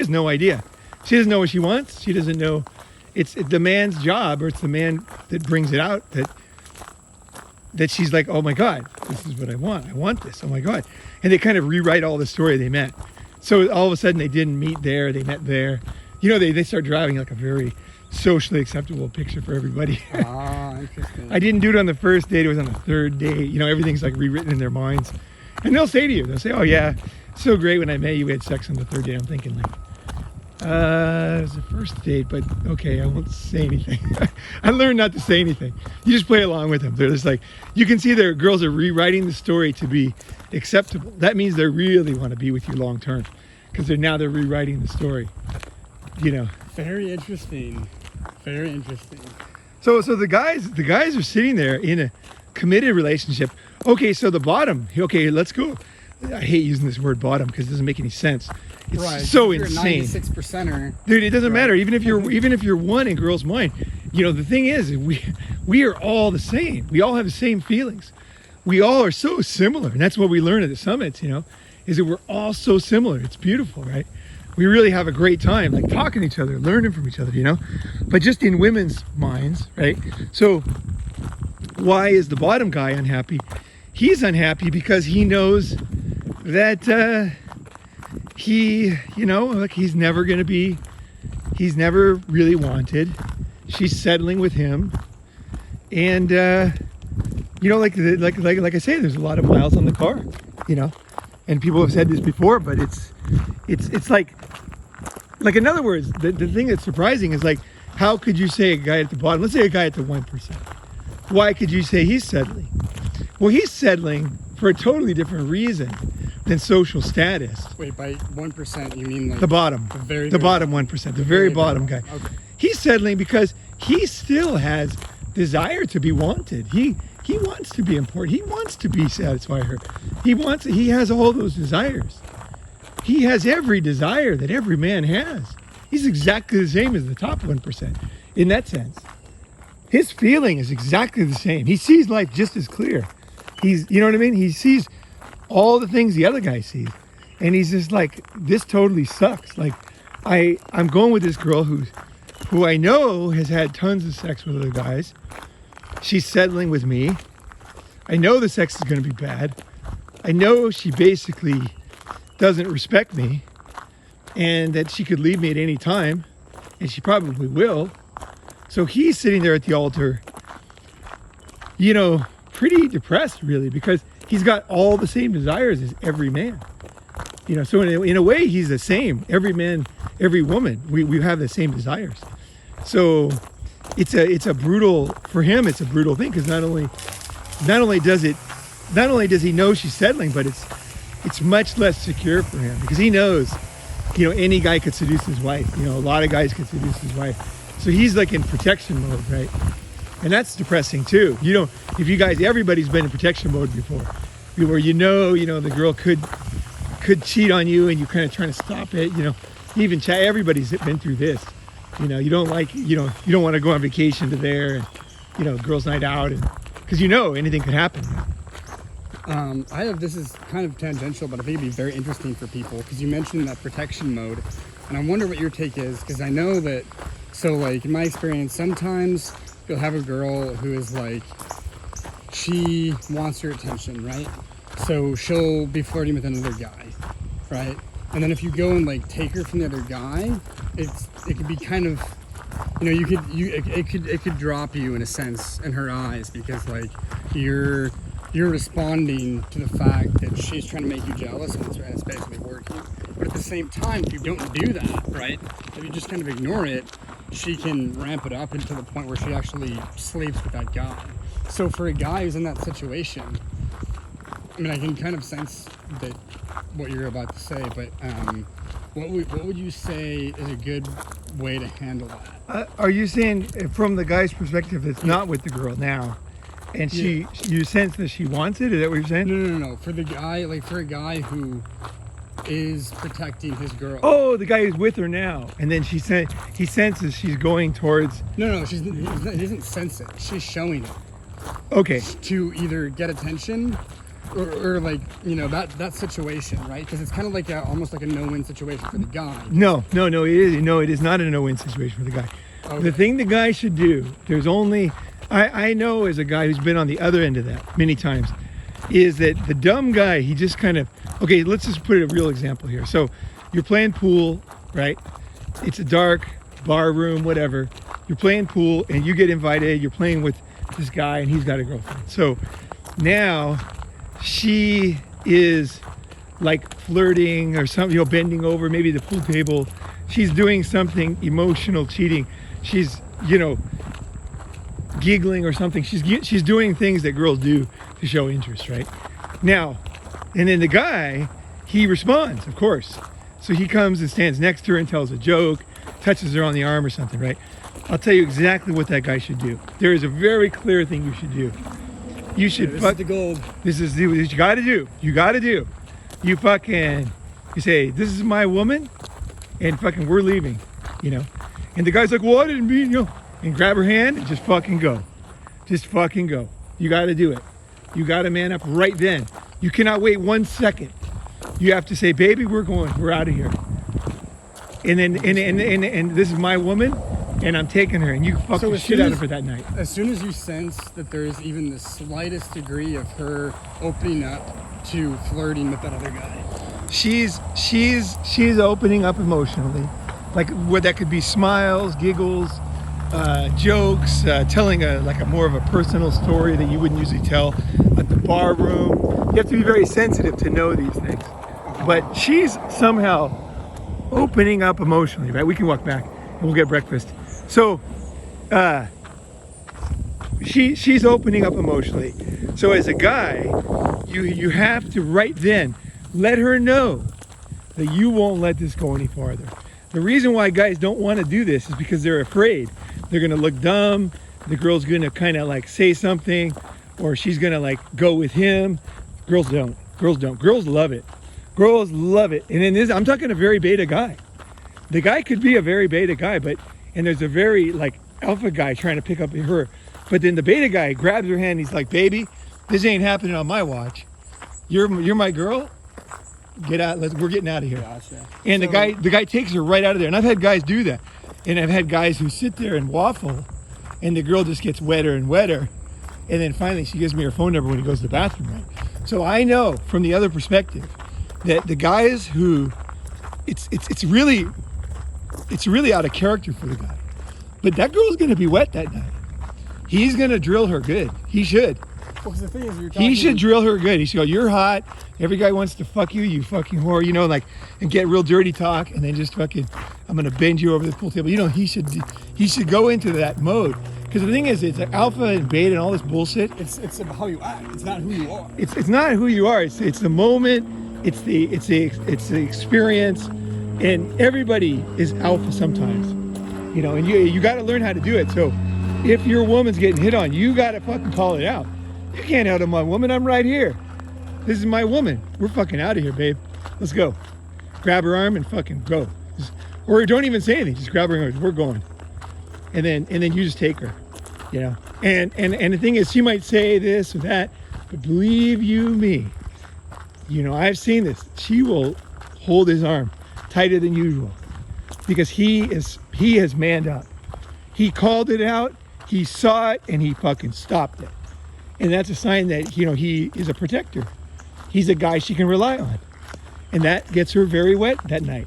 Speaker 1: no idea. She doesn't know what she wants. She doesn't know. It's the man's job, or it's the man that brings it out that she's like, oh my God, this is what I want. I want this. Oh my God. And they kind of rewrite all the story they met. So all of a sudden they didn't meet there. They met there. They start driving like a very socially acceptable picture for everybody.
Speaker 2: Interesting.
Speaker 1: I didn't do it on the first date. It was on the third date. Everything's like rewritten in their minds. And they'll say to you, oh yeah, so great when I met you, we had sex on the third date. I'm thinking like, it was the first date, but okay, I won't say anything. I learned not to say anything. You just play along with them. They're just like, you can see their girls are rewriting the story to be acceptable. That means they really want to be with you long term, because they're rewriting the story.
Speaker 2: Very interesting. Very interesting.
Speaker 1: So the guys are sitting there in a committed relationship. Okay, so the bottom. Okay, let's go. I hate using this word bottom because it doesn't make any sense. It's
Speaker 2: right.
Speaker 1: so
Speaker 2: if
Speaker 1: insane.
Speaker 2: You're a 96%er.
Speaker 1: Dude, it doesn't matter. Even if you're one in girls' mind, the thing is, we are all the same. We all have the same feelings. We all are so similar, and that's what we learn at the summits. Is that we're all so similar. It's beautiful, right? We really have a great time, like talking to each other, learning from each other, But just in women's minds, right? So why is the bottom guy unhappy? He's unhappy because he knows that he's never really wanted. She's settling with him, and like I say, there's a lot of miles on the car, and people have said this before, but it's like in other words, the thing that's surprising is like, how could you say a guy at the bottom, let's say a guy at the 1%, why could you say he's settling? Well, he's settling for a totally different reason than social status.
Speaker 2: Wait, by 1% you mean like
Speaker 1: the bottom, the bottom 1%, the very bottom guy.
Speaker 2: Okay. He's
Speaker 1: settling because he still has desire to be wanted. He wants to be important. He wants to be satisfy her. He has all those desires. He has every desire that every man has. He's exactly the same as the top 1% in that sense. His feeling is exactly the same. He sees life just as clear. You know what I mean? He sees all the things the other guy sees. And he's just like, this totally sucks. Like, I'm going with this girl who I know has had tons of sex with other guys. She's settling with me. I know the sex is going to be bad. I know she basically doesn't respect me, and that she could leave me at any time, and she probably will. So he's sitting there at the altar, pretty depressed really, because he's got all the same desires as every man. So in a way he's the same. Every man, every woman, we have the same desires. So it's a brutal, for him it's a brutal thing, because not only does he know she's settling, but it's much less secure for him, because he knows, any guy could seduce his wife. A lot of guys could seduce his wife. So he's like in protection mode, right? And that's depressing too. If you guys, everybody's been in protection mode before, where the girl could cheat on you, and you're kind of trying to stop it. Even everybody's been through this. You don't want to go on vacation to there, and girls' night out, and because anything could happen.
Speaker 2: This is kind of tangential, but I think it'd be very interesting for people, because you mentioned that protection mode, and I wonder what your take is, because I know that, so like in my experience, sometimes you'll have a girl who is like, she wants your attention, right? So she'll be flirting with another guy, right? And then if you go and like take her from the other guy, it could be kind of, it could drop you in a sense in her eyes, because like you're responding to the fact that she's trying to make you jealous, and it's basically working. But at the same time, if you don't do that, right, if you just kind of ignore it, she can ramp it up until the point where she actually sleeps with that guy. So for a guy who's in that situation, I mean, I can kind of sense that what you're about to say, but what would you say is a good way to handle that?
Speaker 1: Are you saying from the guy's perspective, it's not with the girl now, and you sense that she wants it? Is that what you're saying?
Speaker 2: No. For the guy, like for a guy who is protecting his girl.
Speaker 1: Oh, the guy who's with her now, and then he senses she's going towards.
Speaker 2: No, he doesn't sense it. She's showing it.
Speaker 1: Okay.
Speaker 2: To either get attention, or like that situation, right? Because it's kind of like almost like a no-win situation for the guy.
Speaker 1: No, it is not a no-win situation for the guy. Okay. The thing the guy should do, there's only I know as a guy who's been on the other end of that many times, is that the dumb guy, he just kind of, okay, let's just put a real example here. So you're playing pool, right? It's a dark bar room, whatever. You're playing pool and you get invited, you're playing with this guy and he's got a girlfriend. So now she is like flirting or something, bending over maybe the pool table. She's doing something emotional, cheating. She's, giggling or something. She's doing things that girls do to show interest, right? Now, and then the guy, he responds, of course. So he comes and stands next to her and tells a joke, touches her on the arm or something, right? I'll tell you exactly what that guy should do. There is a very clear thing you should do. You should
Speaker 2: this is the gold.
Speaker 1: This is what you gotta do. You say, this is my woman, and fucking we're leaving, And the guy's like, well, I didn't mean, and grab her hand and just fucking go. Just fucking go. You gotta do it. You gotta man up right then. You cannot wait 1 second. You have to say, baby, we're out of here. And then, and this is my woman, and I'm taking her, and you fuck the shit out of her that night.
Speaker 2: As soon as you sense that there's even the slightest degree of her opening up to flirting with that other guy,
Speaker 1: she's opening up emotionally, like where that could be smiles, giggles, jokes, telling a more of a personal story that you wouldn't usually tell at the bar room. You have to be very sensitive to know these things. But she's somehow opening up emotionally, right? We can walk back and we'll get breakfast. So she's opening up emotionally. So as a guy, you have to right then let her know that you won't let this go any farther. The reason why guys don't want to do this is because they're afraid. They're going to look dumb. The girl's going to kind of like say something, or she's going to like go with him. Girls don't. Girls love it. And in this, I'm talking a very beta guy. The guy could be a very beta guy, and there's a very like alpha guy trying to pick up her. But then the beta guy grabs her hand. He's like, baby, this ain't happening on my watch. You're my girl. Get out. We're getting out of here.
Speaker 2: Gotcha.
Speaker 1: And the guy takes her right out of there. And I've had guys do that. And I've had guys who sit there and waffle, and the girl just gets wetter and wetter. And then finally she gives me her phone number when he goes to the bathroom, right? So I know from the other perspective that the guys who it's really out of character for the guy. But that girl's gonna be wet that night. He's gonna drill her good. He should.
Speaker 2: Well, the thing is,
Speaker 1: he should drill her good. He should go, you're hot. Every guy wants to fuck you, you fucking whore, and get real dirty talk, and then just fucking, I'm gonna bend you over the pool table. He should go into that mode. Because the thing is, it's like alpha and beta and all this bullshit.
Speaker 2: It's about how you act. It's not who you are.
Speaker 1: It's not who you are. It's the moment. It's the experience, and everybody is alpha sometimes. And you got to learn how to do it. So if your woman's getting hit on, you got to fucking call it out. You can't out on my woman. I'm right here. This is my woman. We're fucking out of here, babe. Let's go. Grab her arm and fucking go. Or don't even say anything. Just grab her arm. We're going. And then you just take her. And the thing is, she might say this or that, but believe you me, I've seen this. She will hold his arm tighter than usual because he has manned up. He called it out. He saw it and he fucking stopped it. And that's a sign that, you know, he is a protector. He's a guy she can rely on. And that gets her very wet that night.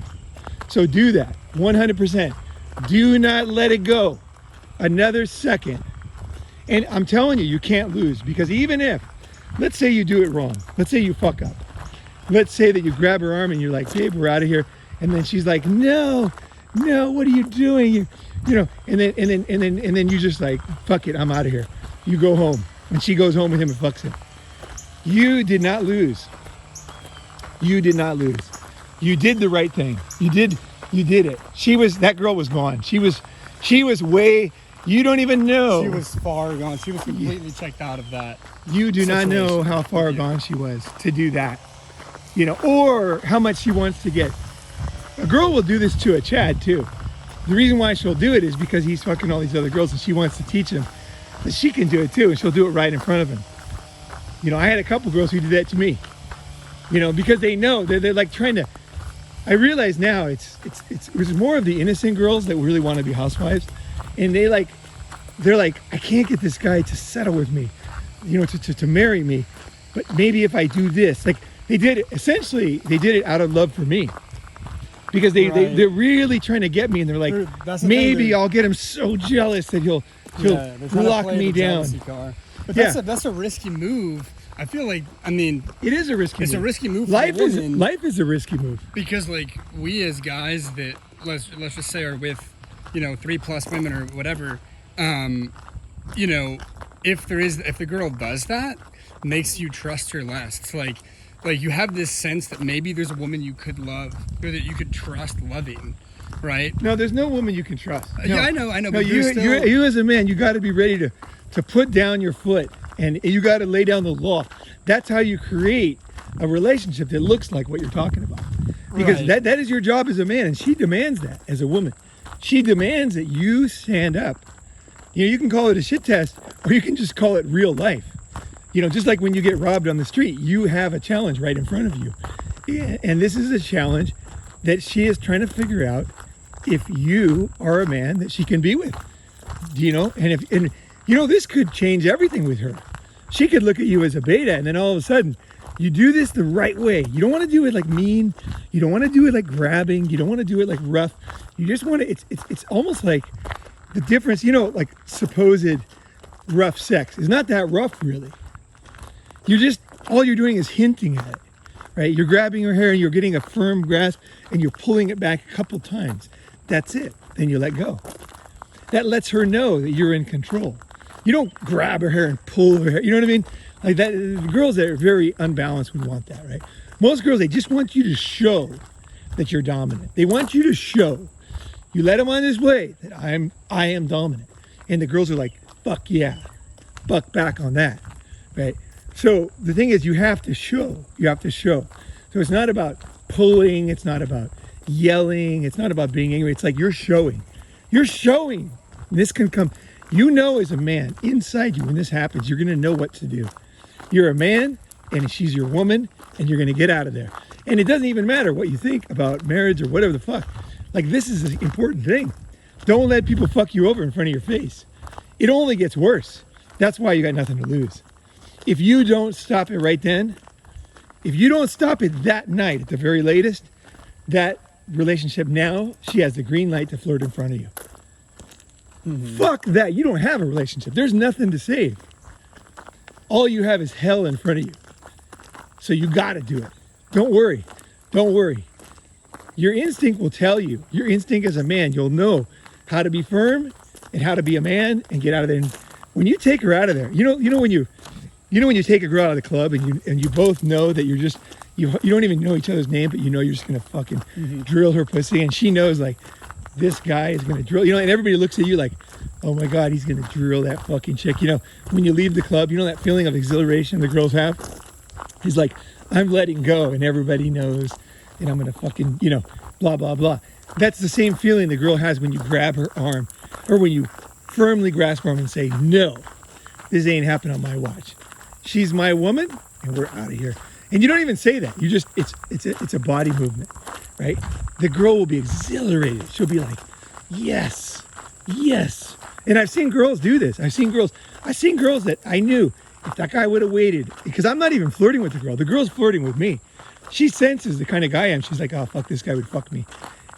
Speaker 1: So do that, 100%. Do not let it go another second. And I'm telling you, you can't lose, because even if, let's say you do it wrong. Let's say you fuck up. Let's say that you grab her arm and you're like, babe, we're out of here. And then she's like, no, what are you doing? You know, and then you just like, fuck it, I'm out of here. You go home. And she goes home with him and fucks him. You did not lose. You did not lose. You did the right thing. You did it. That girl was gone. She was way, you don't even know.
Speaker 2: She was far gone. She was completely checked out of that.
Speaker 1: You do not know how far gone she was to do that, you know, or how much she wants to get. A girl will do this to a Chad too. The reason why she'll do it is because he's fucking all these other girls and she wants to teach him that she can do it too, and she'll do it right in front of him. You know, I had a couple girls who did that to me, you know, because they know they're like trying to, I realize now it's more of the innocent girls that really want to be housewives, and they're like, I can't get this guy to settle with me, you know, to marry me, but maybe if I do this, like they did it out of love for me, because they're really trying to get me, and they're like, maybe I'll get him so jealous that he'll lock me down.
Speaker 2: But that's a risky move. I feel like, I mean,
Speaker 1: it is a risky move.
Speaker 2: It's a risky move for
Speaker 1: life
Speaker 2: a woman.
Speaker 1: Life is a risky move.
Speaker 2: Because like we as guys that let's just say are with, you know, 3+ women or whatever, you know, if the girl does that, makes you trust her less. It's like you have this sense that maybe there's a woman you could love or that you could trust loving, right?
Speaker 1: No, there's no woman you can trust. No.
Speaker 2: Yeah, I know.
Speaker 1: No,
Speaker 2: But
Speaker 1: you as a man, you got to be ready to put down your foot, and you got to lay down the law. That's how you create a relationship that looks like what you're talking about. Because that is your job as a man, and she demands that as a woman. She demands that you stand up. You know, you can call it a shit test, or you can just call it real life. You know, just like when you get robbed on the street, you have a challenge right in front of you. And this is a challenge that she is trying to figure out if you are a man that she can be with. You know, and you know, this could change everything with her. She could look at you as a beta, and then all of a sudden, you do this the right way. You don't want to do it like mean. You don't want to do it like grabbing. You don't want to do it like rough. You just want to, it's almost like the difference, you know, like supposed rough sex is not that rough really. All you're doing is hinting at it, right? You're grabbing her hair and you're getting a firm grasp and you're pulling it back a couple times. That's it. Then you let go. That lets her know that you're in control. You don't grab her hair and pull her hair. You know what I mean? Like that, the girls that are very unbalanced would want that, right? Most girls, they just want you to show that you're dominant. They want you to show. You let them on display that I am dominant. And the girls are like, fuck yeah. Fuck back on that, right? So the thing is, you have to show. You have to show. So it's not about pulling. It's not about yelling. It's not about being angry. It's like you're showing. You're showing. This can come. You know, as a man, inside you, when this happens, you're going to know what to do. You're a man, and she's your woman, and you're going to get out of there. And it doesn't even matter what you think about marriage or whatever the fuck. Like, this is an important thing. Don't let people fuck you over in front of your face. It only gets worse. That's why you got nothing to lose. If you don't stop it right then, if you don't stop it that night at the very latest, that relationship now, she has the green light to flirt in front of you. Mm-hmm. Fuck that. You don't have a relationship. There's nothing to save. All you have is hell in front of you. So you got to do it. Don't worry. Don't worry. Your instinct will tell you. Your instinct as a man, you'll know how to be firm and how to be a man and get out of there. And when you take her out of there, you know when you take a girl out of the club and you both know that you don't even know each other's name, but you know you're just gonna fucking drill her pussy, and she knows like this guy is gonna drill, and everybody looks at you like, oh my god, he's gonna drill that fucking chick. When you leave the club, that feeling of exhilaration the girls have. He's like, I'm letting go, and everybody knows, and I'm gonna fucking blah blah blah. That's the same feeling the girl has when you grab her arm, or when you firmly grasp her arm and say, no, this ain't happening on my watch. She's my woman, and we're out of here. And you don't even say that. You just, it's a body movement, right? The girl will be exhilarated. She'll be like, yes, yes. And I've seen girls do this. I've seen girls that I knew If that guy would have waited, because I'm not even flirting with the girl's flirting with me. She senses the kind of guy I am. She's like, oh, fuck, this guy would fuck me.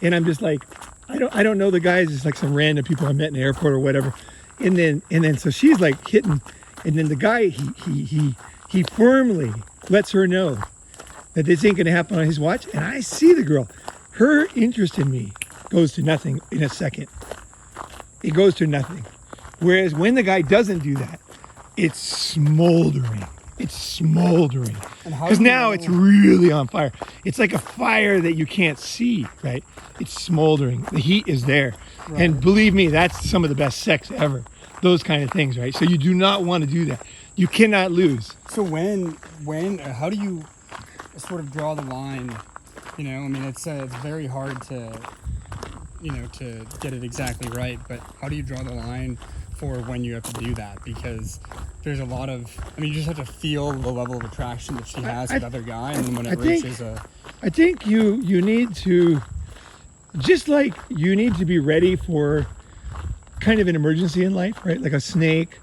Speaker 1: And I'm just like, I don't know the guys. It's like some random people I met in the airport or whatever. And then so she's like hitting, and then the guy, he firmly lets her know that this ain't gonna happen on his watch. And I see the girl, her interest in me goes to nothing in a second. It goes to nothing. Whereas when the guy doesn't do that, it's smoldering. It's smoldering. Because now it's really on fire. It's like a fire that you can't see, right? It's smoldering. The heat is there. Right. And believe me, that's some of the best sex ever. Those kind of things, right? So you do not want to do that. You cannot lose.
Speaker 2: So how do you sort of draw the line? You know, I mean, it's very hard to get it exactly right, but how do you draw the line for when you have to do that? Because there's a lot of, I mean, you just have to feel the level of attraction that she has with other guy, and then when it reaches
Speaker 1: I think you need to, just like you need to be ready for kind of an emergency in life, right? Like a snake,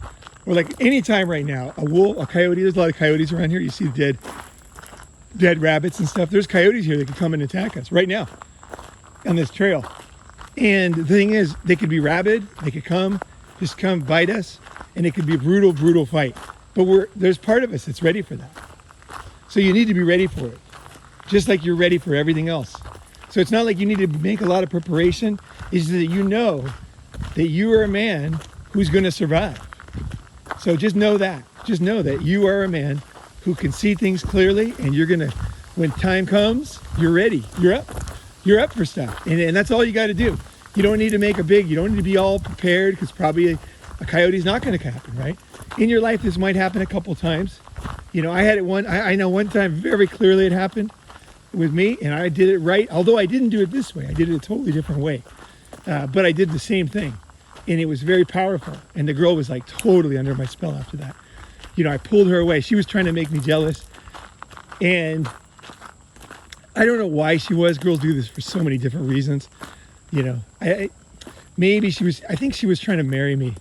Speaker 1: or like any time right now, a wolf, a coyote. There's a lot of coyotes around here. You see dead rabbits and stuff. There's coyotes here that could come and attack us right now on this trail. And the thing is, they could be rabid. They could just come bite us, and it could be a brutal fight. But there's part of us that's ready for that. So you need to be ready for it, just like you're ready for everything else. So it's not like you need to make a lot of preparation. It's that you know that you are a man who's going to survive. So just know that. Just know that you are a man who can see things clearly, and you're going to, when time comes, you're ready. You're up. You're up for stuff. And that's all you got to do. You don't need to make you don't need to be all prepared, because probably a coyote's not going to happen, right? In your life, this might happen a couple times. You know, I had it I know one time very clearly it happened with me, and I did it right. Although I didn't do it this way. I did it a totally different way. But I did the same thing, and it was very powerful. And the girl was like totally under my spell after that. You know, I pulled her away. She was trying to make me jealous, and I don't know why she was. Girls do this for so many different reasons. You know, I think she was trying to marry me.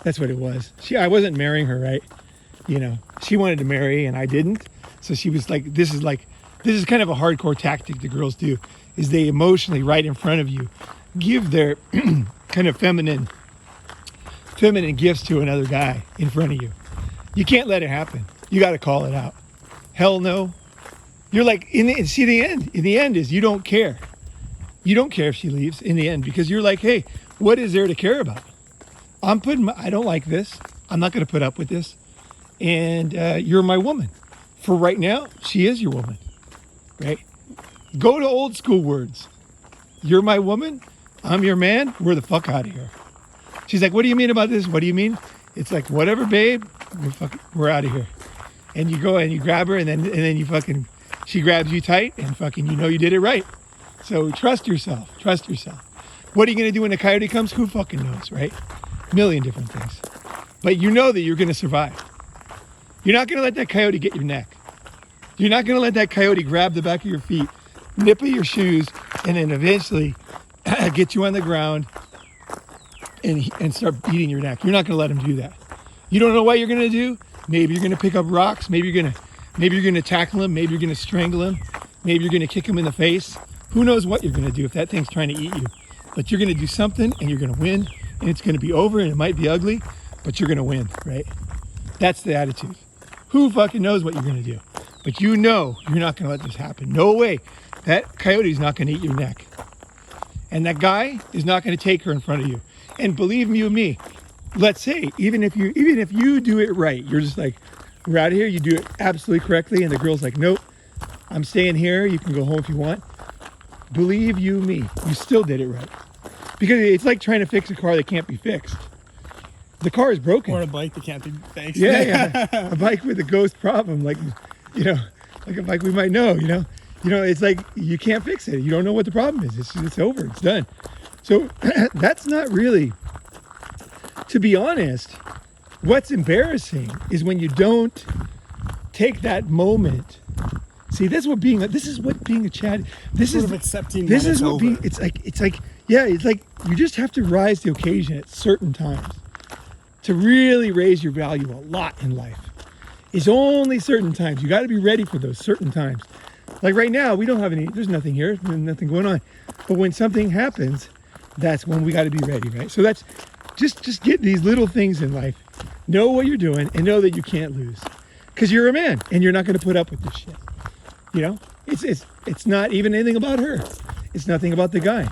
Speaker 1: That's what it was. I wasn't marrying her, right? You know, she wanted to marry and I didn't. So she was like, this is kind of a hardcore tactic the girls do, is they emotionally right in front of you give their kind of feminine gifts to another guy in front of you. You can't let it happen. You got to call it out. Hell no. You're like, in the end is you don't care. You don't care if she leaves in the end, because you're like, hey, what is there to care about? I don't like this. I'm not going to put up with this. And you're my woman. For right now, she is your woman, right? Go to old school words. You're my woman. I'm your man. We're the fuck out of here. She's like, what do you mean about this? What do you mean? It's like, whatever, babe. We're out of here. And you go and you grab her, and then you she grabs you tight, and you know you did it right. So trust yourself. Trust yourself. What are you going to do when a coyote comes? Who fucking knows, right? A million different things. But you know that you're going to survive. You're not going to let that coyote get your neck. You're not going to let that coyote grab the back of your feet, nip at your shoes, and then eventually get you on the ground and start beating your neck. You're not going to let him do that. You don't know what you're going to do. Maybe you're going to pick up rocks. Maybe you're going to tackle him. Maybe you're going to strangle him. Maybe you're going to kick him in the face. Who knows what you're going to do if that thing's trying to eat you. But you're going to do something, and you're going to win, and it's going to be over, and it might be ugly, but you're going to win, right? That's the attitude. Who fucking knows what you're going to do? But you know you're not going to let this happen. No way. That coyote's not going to eat your neck. And that guy is not going to take her in front of you. And believe me, let's say, even if you do it right, you're just like, we're out of here, you do it absolutely correctly, and the girl's like, nope, I'm staying here, you can go home if you want. Believe you me, you still did it right. Because it's like trying to fix a car that can't be fixed. The car is broken.
Speaker 2: Or a bike that can't be fixed.
Speaker 1: Yeah. A bike with a ghost problem, like a bike we might know, it's like you can't fix it. You don't know what the problem is. It's over. It's done. So that's not really, to be honest, what's embarrassing is when you don't take that moment. See, this is what being a Chad. This
Speaker 2: sort
Speaker 1: is
Speaker 2: of accepting.
Speaker 1: This
Speaker 2: that
Speaker 1: is what
Speaker 2: over.
Speaker 1: being. It's like you just have to rise the occasion at certain times to really raise your value a lot in life. It's only certain times. You got to be ready for those certain times. Like right now, we don't have there's nothing here, there's nothing going on. But when something happens, that's when we got to be ready, right? So that's just get these little things in life. Know what you're doing and know that you can't lose. Because you're a man and you're not going to put up with this shit. You know, it's not even anything about her. It's nothing about the guy.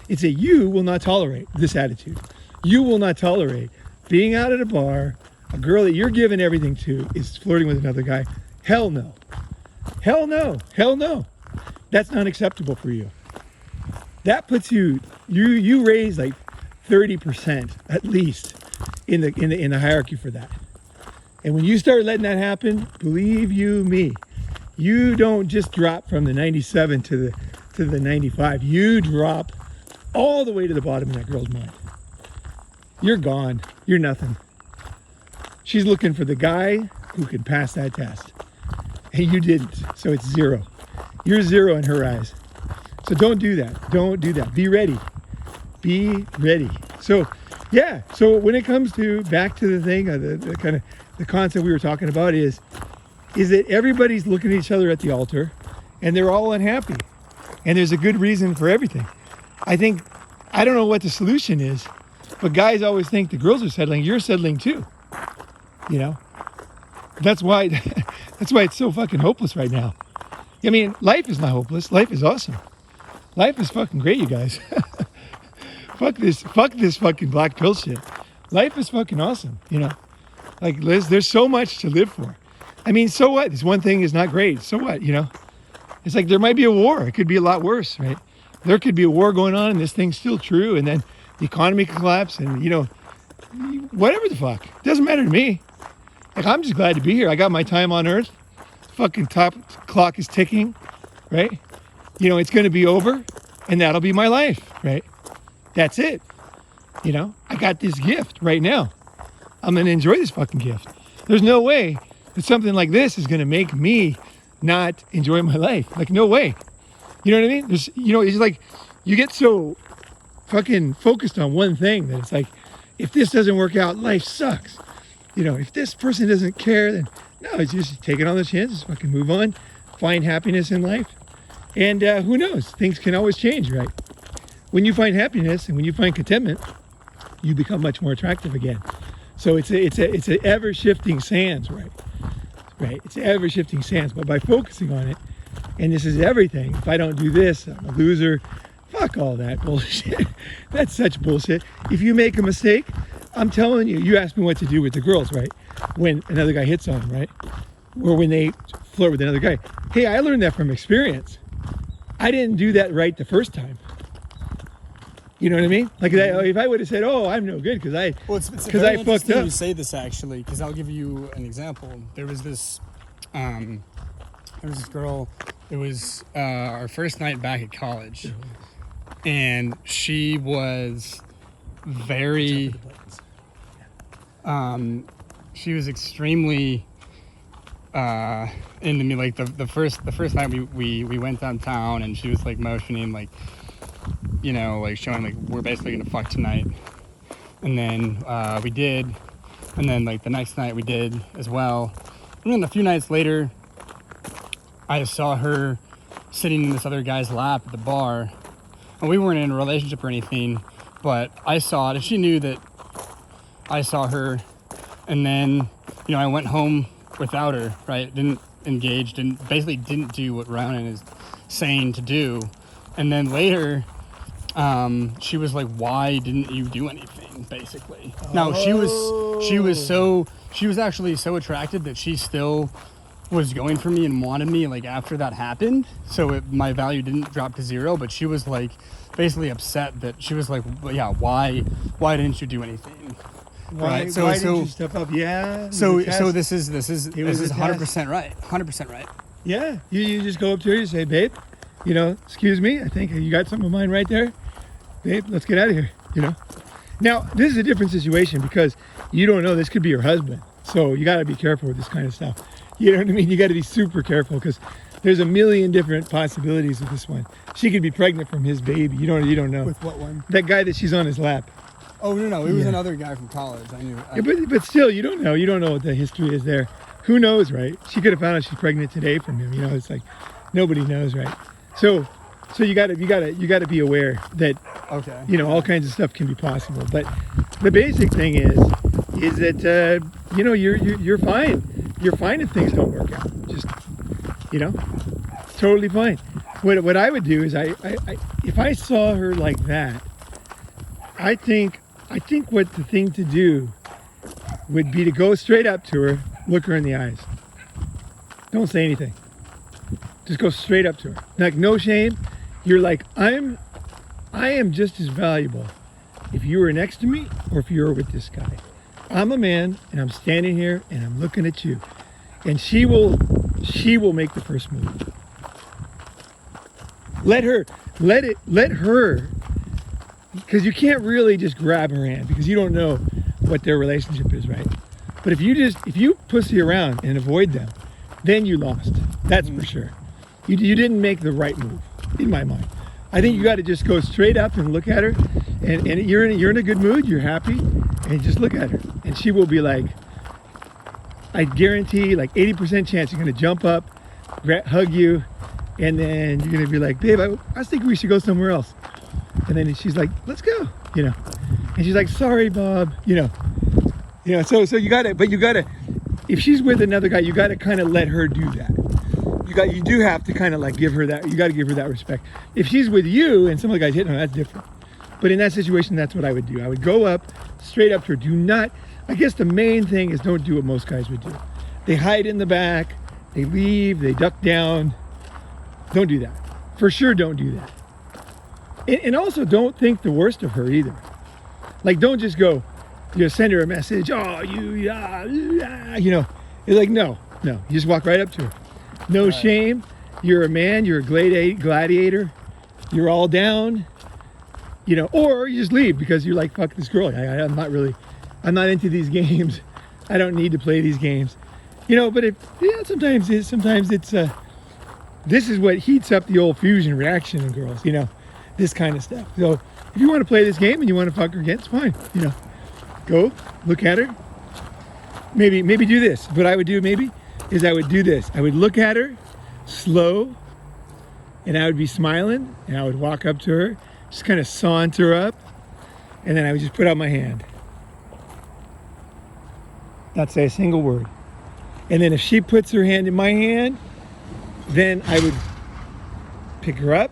Speaker 1: It's that you will not tolerate this attitude. You will not tolerate being out at a bar, a girl that you're giving everything to is flirting with another guy. Hell no. Hell no. Hell no. That's not acceptable for you. That puts you raise like 30% at least in the hierarchy for that. And when you start letting that happen, believe you me, you don't just drop from the 97 to the 95. You drop all the way to the bottom of that girl's mind. You're gone. You're nothing. She's looking for the guy who can pass that test. And you didn't. So it's zero. You're zero in her eyes. So don't do that. Don't do that. Be ready. Be ready. So, yeah. So when it comes to back to the thing, the kind of the concept we were talking about is that everybody's looking at each other at the altar and they're all unhappy. And there's a good reason for everything. I don't know what the solution is, but guys always think the girls are settling. You're settling too. You know? That's why it's so fucking hopeless right now. I mean, life is not hopeless. Life is awesome. Life is fucking great, you guys. Fuck this fucking black pill shit. Life is fucking awesome, you know? Like, Liz, there's so much to live for. I mean, so what? This one thing is not great. So what, you know? It's like there might be a war. It could be a lot worse, right? There could be a war going on and this thing's still true and then the economy could collapse and, you know, whatever the fuck. It doesn't matter to me. Like, I'm just glad to be here. I got my time on Earth. Fucking top clock is ticking, right? You know, it's going to be over and that'll be my life, right? That's it. You know, I got this gift right now. I'm going to enjoy this fucking gift. There's no way that something like this is going to make me not enjoy my life. Like, no way. You know what I mean? There's, you know, it's like you get so fucking focused on one thing that it's like, if this doesn't work out, life sucks. You know, if this person doesn't care, then no, it's just taking all the chances, fucking move on, find happiness in life. And who knows? Things can always change, right? When you find happiness and when you find contentment, you become much more attractive again. So it's a ever-shifting sands, right? Right, it's ever-shifting sands. But by focusing on it, and this is everything, if I don't do this, I'm a loser. Fuck all that bullshit. That's such bullshit. If you make a mistake, I'm telling you, you ask me what to do with the girls, right? When another guy hits on them, right? Or when they flirt with another guy. Hey, I learned that from experience. I didn't do that right the first time. You know what I mean? Like that, if I would have said, "Oh, I'm no good," because I fucked up.
Speaker 2: You say this actually, because I'll give you an example. There was this girl. It was our first night back at college, and she was very. She was extremely into me. Like the first night we went downtown, and she was like motioning like, you know, like showing like we're basically gonna fuck tonight. And then we did, and then like the next night we did as well. And then a few nights later, I saw her sitting in this other guy's lap at the bar, and we weren't in a relationship or anything, but I saw it, and she knew that I saw her. And then, you know, I went home without her, right? Didn't engage, basically didn't do what Ronin is saying to do. And then later, she was like, "Why didn't you do anything?" Basically. No, she was actually so attracted that she still was going for me and wanted me, like, after that happened. So my value didn't drop to zero, but she was like basically upset that she was like, "Yeah, why didn't you do anything?"
Speaker 1: Why didn't you step up? Yeah.
Speaker 2: So this is 100% right. 100% right.
Speaker 1: Yeah. You just go up to her, you say, "Babe, you know, excuse me, I think you got some of mine right there. Babe, let's get out of here," you know? Now, this is a different situation because you don't know, this could be your husband. So you got to be careful with this kind of stuff. You know what I mean? You got to be super careful because there's a million different possibilities with this one. She could be pregnant from his baby. You don't know.
Speaker 2: With what one?
Speaker 1: That guy that she's on his lap.
Speaker 2: Oh, no. It was another guy from college. I knew.
Speaker 1: Yeah, but still, you don't know. You don't know what the history is there. who knows, right? She could have found out she's pregnant today from him. You know, it's like nobody knows, right? So you gotta be aware that
Speaker 2: Okay.
Speaker 1: you know all kinds of stuff can be possible. But the basic thing is that you know you're fine. You're fine if things don't work out. Just you know, it's totally fine. What I would do is I if I saw her like that, I think what the thing to do would be to go straight up to her, look her in the eyes. Don't say anything. Just go straight up to her. Like no shame. You're like, I am just as valuable if you were next to me or if you were with this guy. I'm a man and I'm standing here and I'm looking at you. And she will make the first move. Let her, because you can't really just grab her hand because you don't know what their relationship is, right? But if you pussy around and avoid them, then you lost. That's for sure. You didn't make the right move, in my mind. I think you got to just go straight up and look at her, and you're in a good mood, you're happy, and just look at her, and she will be like, I guarantee, like 80% chance you're gonna jump up, hug you, and then you're gonna be like, babe, I was thinking we should go somewhere else, and then she's like, let's go, you know, and she's like, sorry, Bob, you know. So you gotta, if she's with another guy, you gotta kind of let her do that. You do have to kind of like give her that. You got to give her that respect. If she's with you and some of the guys hitting her, that's different. But in that situation, that's what I would do. I would go up, straight up to her. Do not. I guess the main thing is don't do what most guys would do. They hide in the back. They leave. They duck down. Don't do that. For sure, don't do that. And also, don't think the worst of her either. Like, don't just go. Send her a message. Oh, you know. You're like, no. You just walk right up to her. No shame. You're a man. You're a gladiator. You're all down. You know, or you just leave because you're like, fuck this girl. I'm not into these games. I don't need to play these games. You know, but sometimes it's this is what heats up the old fusion reaction in girls. You know, this kind of stuff. So if you want to play this game and you want to fuck her again, it's fine. You know, go look at her. Maybe do this. What I would do is I would do this. I would look at her slow and I would be smiling and I would walk up to her, just kind of saunter up, and then I would just put out my hand. Not say a single word. And then if she puts her hand in my hand, then I would pick her up,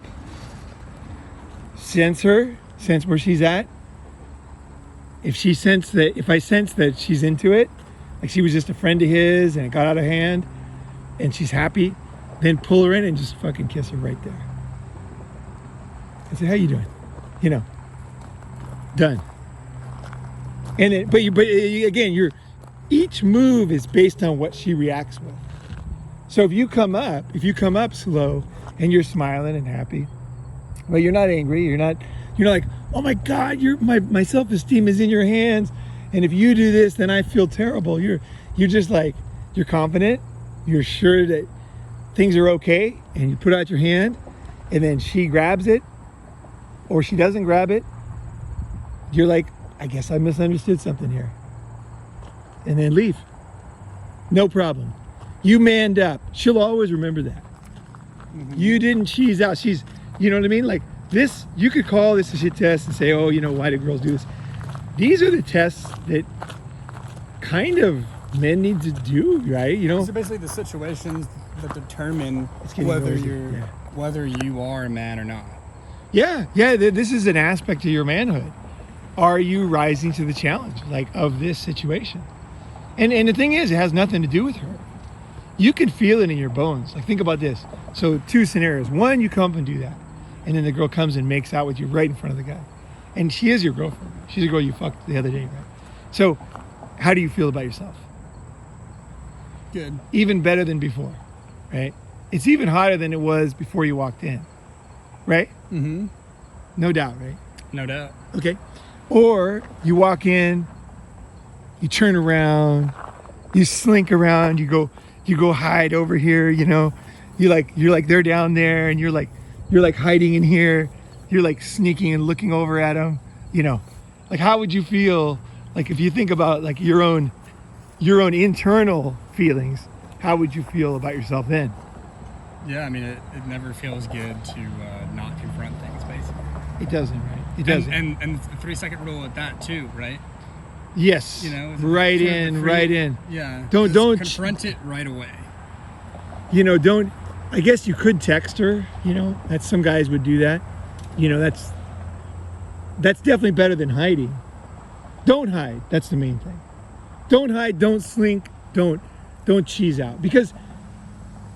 Speaker 1: sense where she's at. If I sense that she's into it, like she was just a friend of his and it got out of hand and she's happy, then pull her in and just fucking kiss her right there. I say, how you doing? You know, done. And then, but again, each move is based on what she reacts with. So if you come up slow and you're smiling and happy, well, you're not angry. You're not like, oh my God, my self-esteem is in your hands. And if you do this, then I feel terrible. You're just like, you're confident. You're sure that things are okay. And you put out your hand and then she grabs it or she doesn't grab it. You're like, I guess I misunderstood something here. And then leave. No problem. You manned up. She'll always remember that. Mm-hmm. You didn't cheese out. You know what I mean? Like this, you could call this a shit test and say, oh, you know, why do girls do this? These are the tests that kind of men need to do, right? You know.
Speaker 2: So basically, the situations that determine whether you are a man or not.
Speaker 1: Yeah. This is an aspect of your manhood. Are you rising to the challenge, like of this situation? And the thing is, it has nothing to do with her. You can feel it in your bones. Like think about this. So 2 scenarios. One, you come up and do that, and then the girl comes and makes out with you right in front of the guy. And she is your girlfriend. She's a girl you fucked the other day, right? So how do you feel about yourself?
Speaker 2: Good.
Speaker 1: Even better than before, right? It's even hotter than it was before you walked in, right?
Speaker 2: Mm-hmm.
Speaker 1: No doubt, right?
Speaker 2: No doubt.
Speaker 1: Okay. Or you walk in, you turn around, you slink around, you go hide over here, you know? You're like they're down there and you're like hiding in here. You're like sneaking and looking over at them, you know, like how would you feel like if you think about like your own your own internal feelings, how would you feel about yourself then?
Speaker 2: Yeah, I mean, it never feels good to not confront things, basically.
Speaker 1: It doesn't, right? It doesn't.
Speaker 2: And the 3-second rule at that too, right?
Speaker 1: Yes.
Speaker 2: You know,
Speaker 1: right
Speaker 2: sort of
Speaker 1: in, right in.
Speaker 2: Yeah.
Speaker 1: Don't
Speaker 2: confront it right away.
Speaker 1: You know, don't. I guess you could text her. You know, that some guys would do that. You know, that's definitely better than hiding. Don't hide. That's the main thing. Don't hide. Don't slink. Don't cheese out, because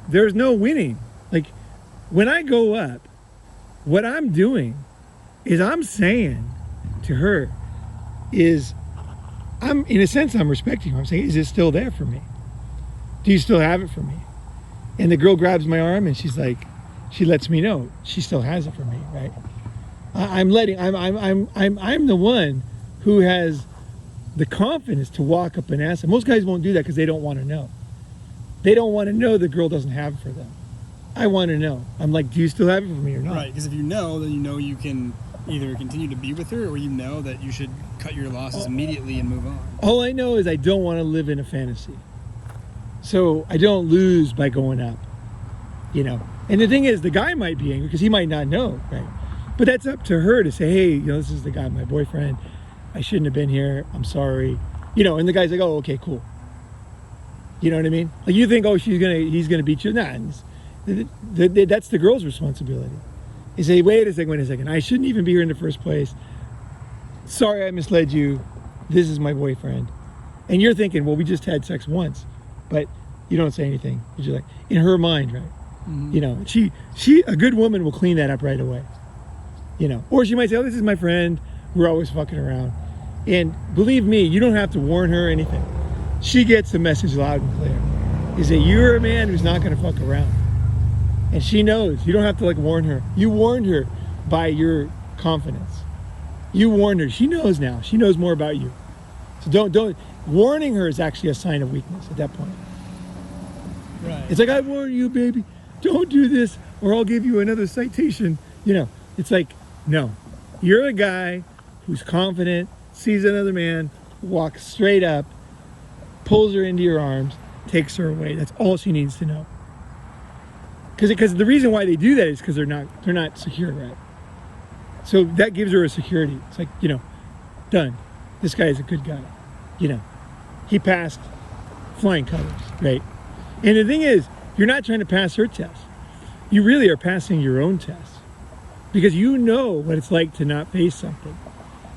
Speaker 1: there's no winning. Like, when I go up, what I'm doing is I'm saying to her is, in a sense, I'm respecting her. I'm saying, is it still there for me? Do you still have it for me? And the girl grabs my arm and she's like, she lets me know she still has it for me, right? I'm the one who has the confidence to walk up and ask them. Most guys won't do that because they don't want to know. They don't want to know the girl doesn't have it for them. I want to know. I'm like, do you still have it for me or not?
Speaker 2: Right, because if you know, then you know you can either continue to be with her, or you know that you should cut your losses immediately and move on.
Speaker 1: All I know is I don't want to live in a fantasy. So I don't lose by going up, you know. And the thing is, the guy might be angry because he might not know, right? But that's up to her to say, hey, you know, this is the guy, my boyfriend. I shouldn't have been here. I'm sorry. You know, and the guy's like, oh, okay, cool. You know what I mean? Like, you think, oh, he's gonna beat you. Nah, that's the girl's responsibility. You say, wait a second. I shouldn't even be here in the first place. Sorry, I misled you. This is my boyfriend. And you're thinking, well, we just had sex once, but you don't say anything. You're just like, in her mind, right? Mm-hmm. You know, a good woman will clean that up right away. You know, or she might say, oh, this is my friend. We're always fucking around. And believe me, you don't have to warn her or anything. She gets the message loud and clear. Is that you're a man who's not going to fuck around. And she knows. You don't have to like warn her. You warned her by your confidence. You warned her. She knows now. She knows more about you. So don't. Warning her is actually a sign of weakness at that point.
Speaker 2: Right.
Speaker 1: It's like, I warn you, baby. Don't do this, or I'll give you another citation. You know. It's like, no. You're a guy who's confident, sees another man, walks straight up, pulls her into your arms, takes her away. That's all she needs to know. Because the reason why they do that is because they're not secure, right? So that gives her a security. It's like, you know, done. This guy is a good guy. You know, he passed flying colors, right? And the thing is, you're not trying to pass her test. You really are passing your own test. Because you know what it's like to not face something.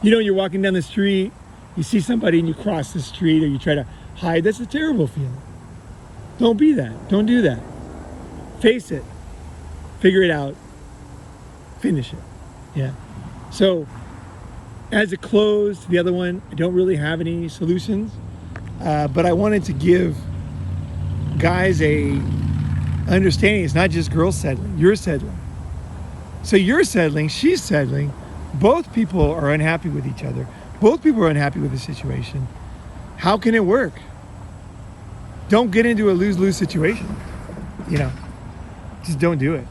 Speaker 1: You know, you're walking down the street, you see somebody and you cross the street, or you try to hide. That's a terrible feeling. Don't be that. Don't do that. Face it. Figure it out. Finish it. Yeah. So, as a close to the other one, I don't really have any solutions, but I wanted to give guys a understanding. It's not just girls settling. You're settling. So you're settling, she's settling. Both people are unhappy with each other. Both people are unhappy with the situation. How can it work? Don't get into a lose-lose situation. You know, just don't do it.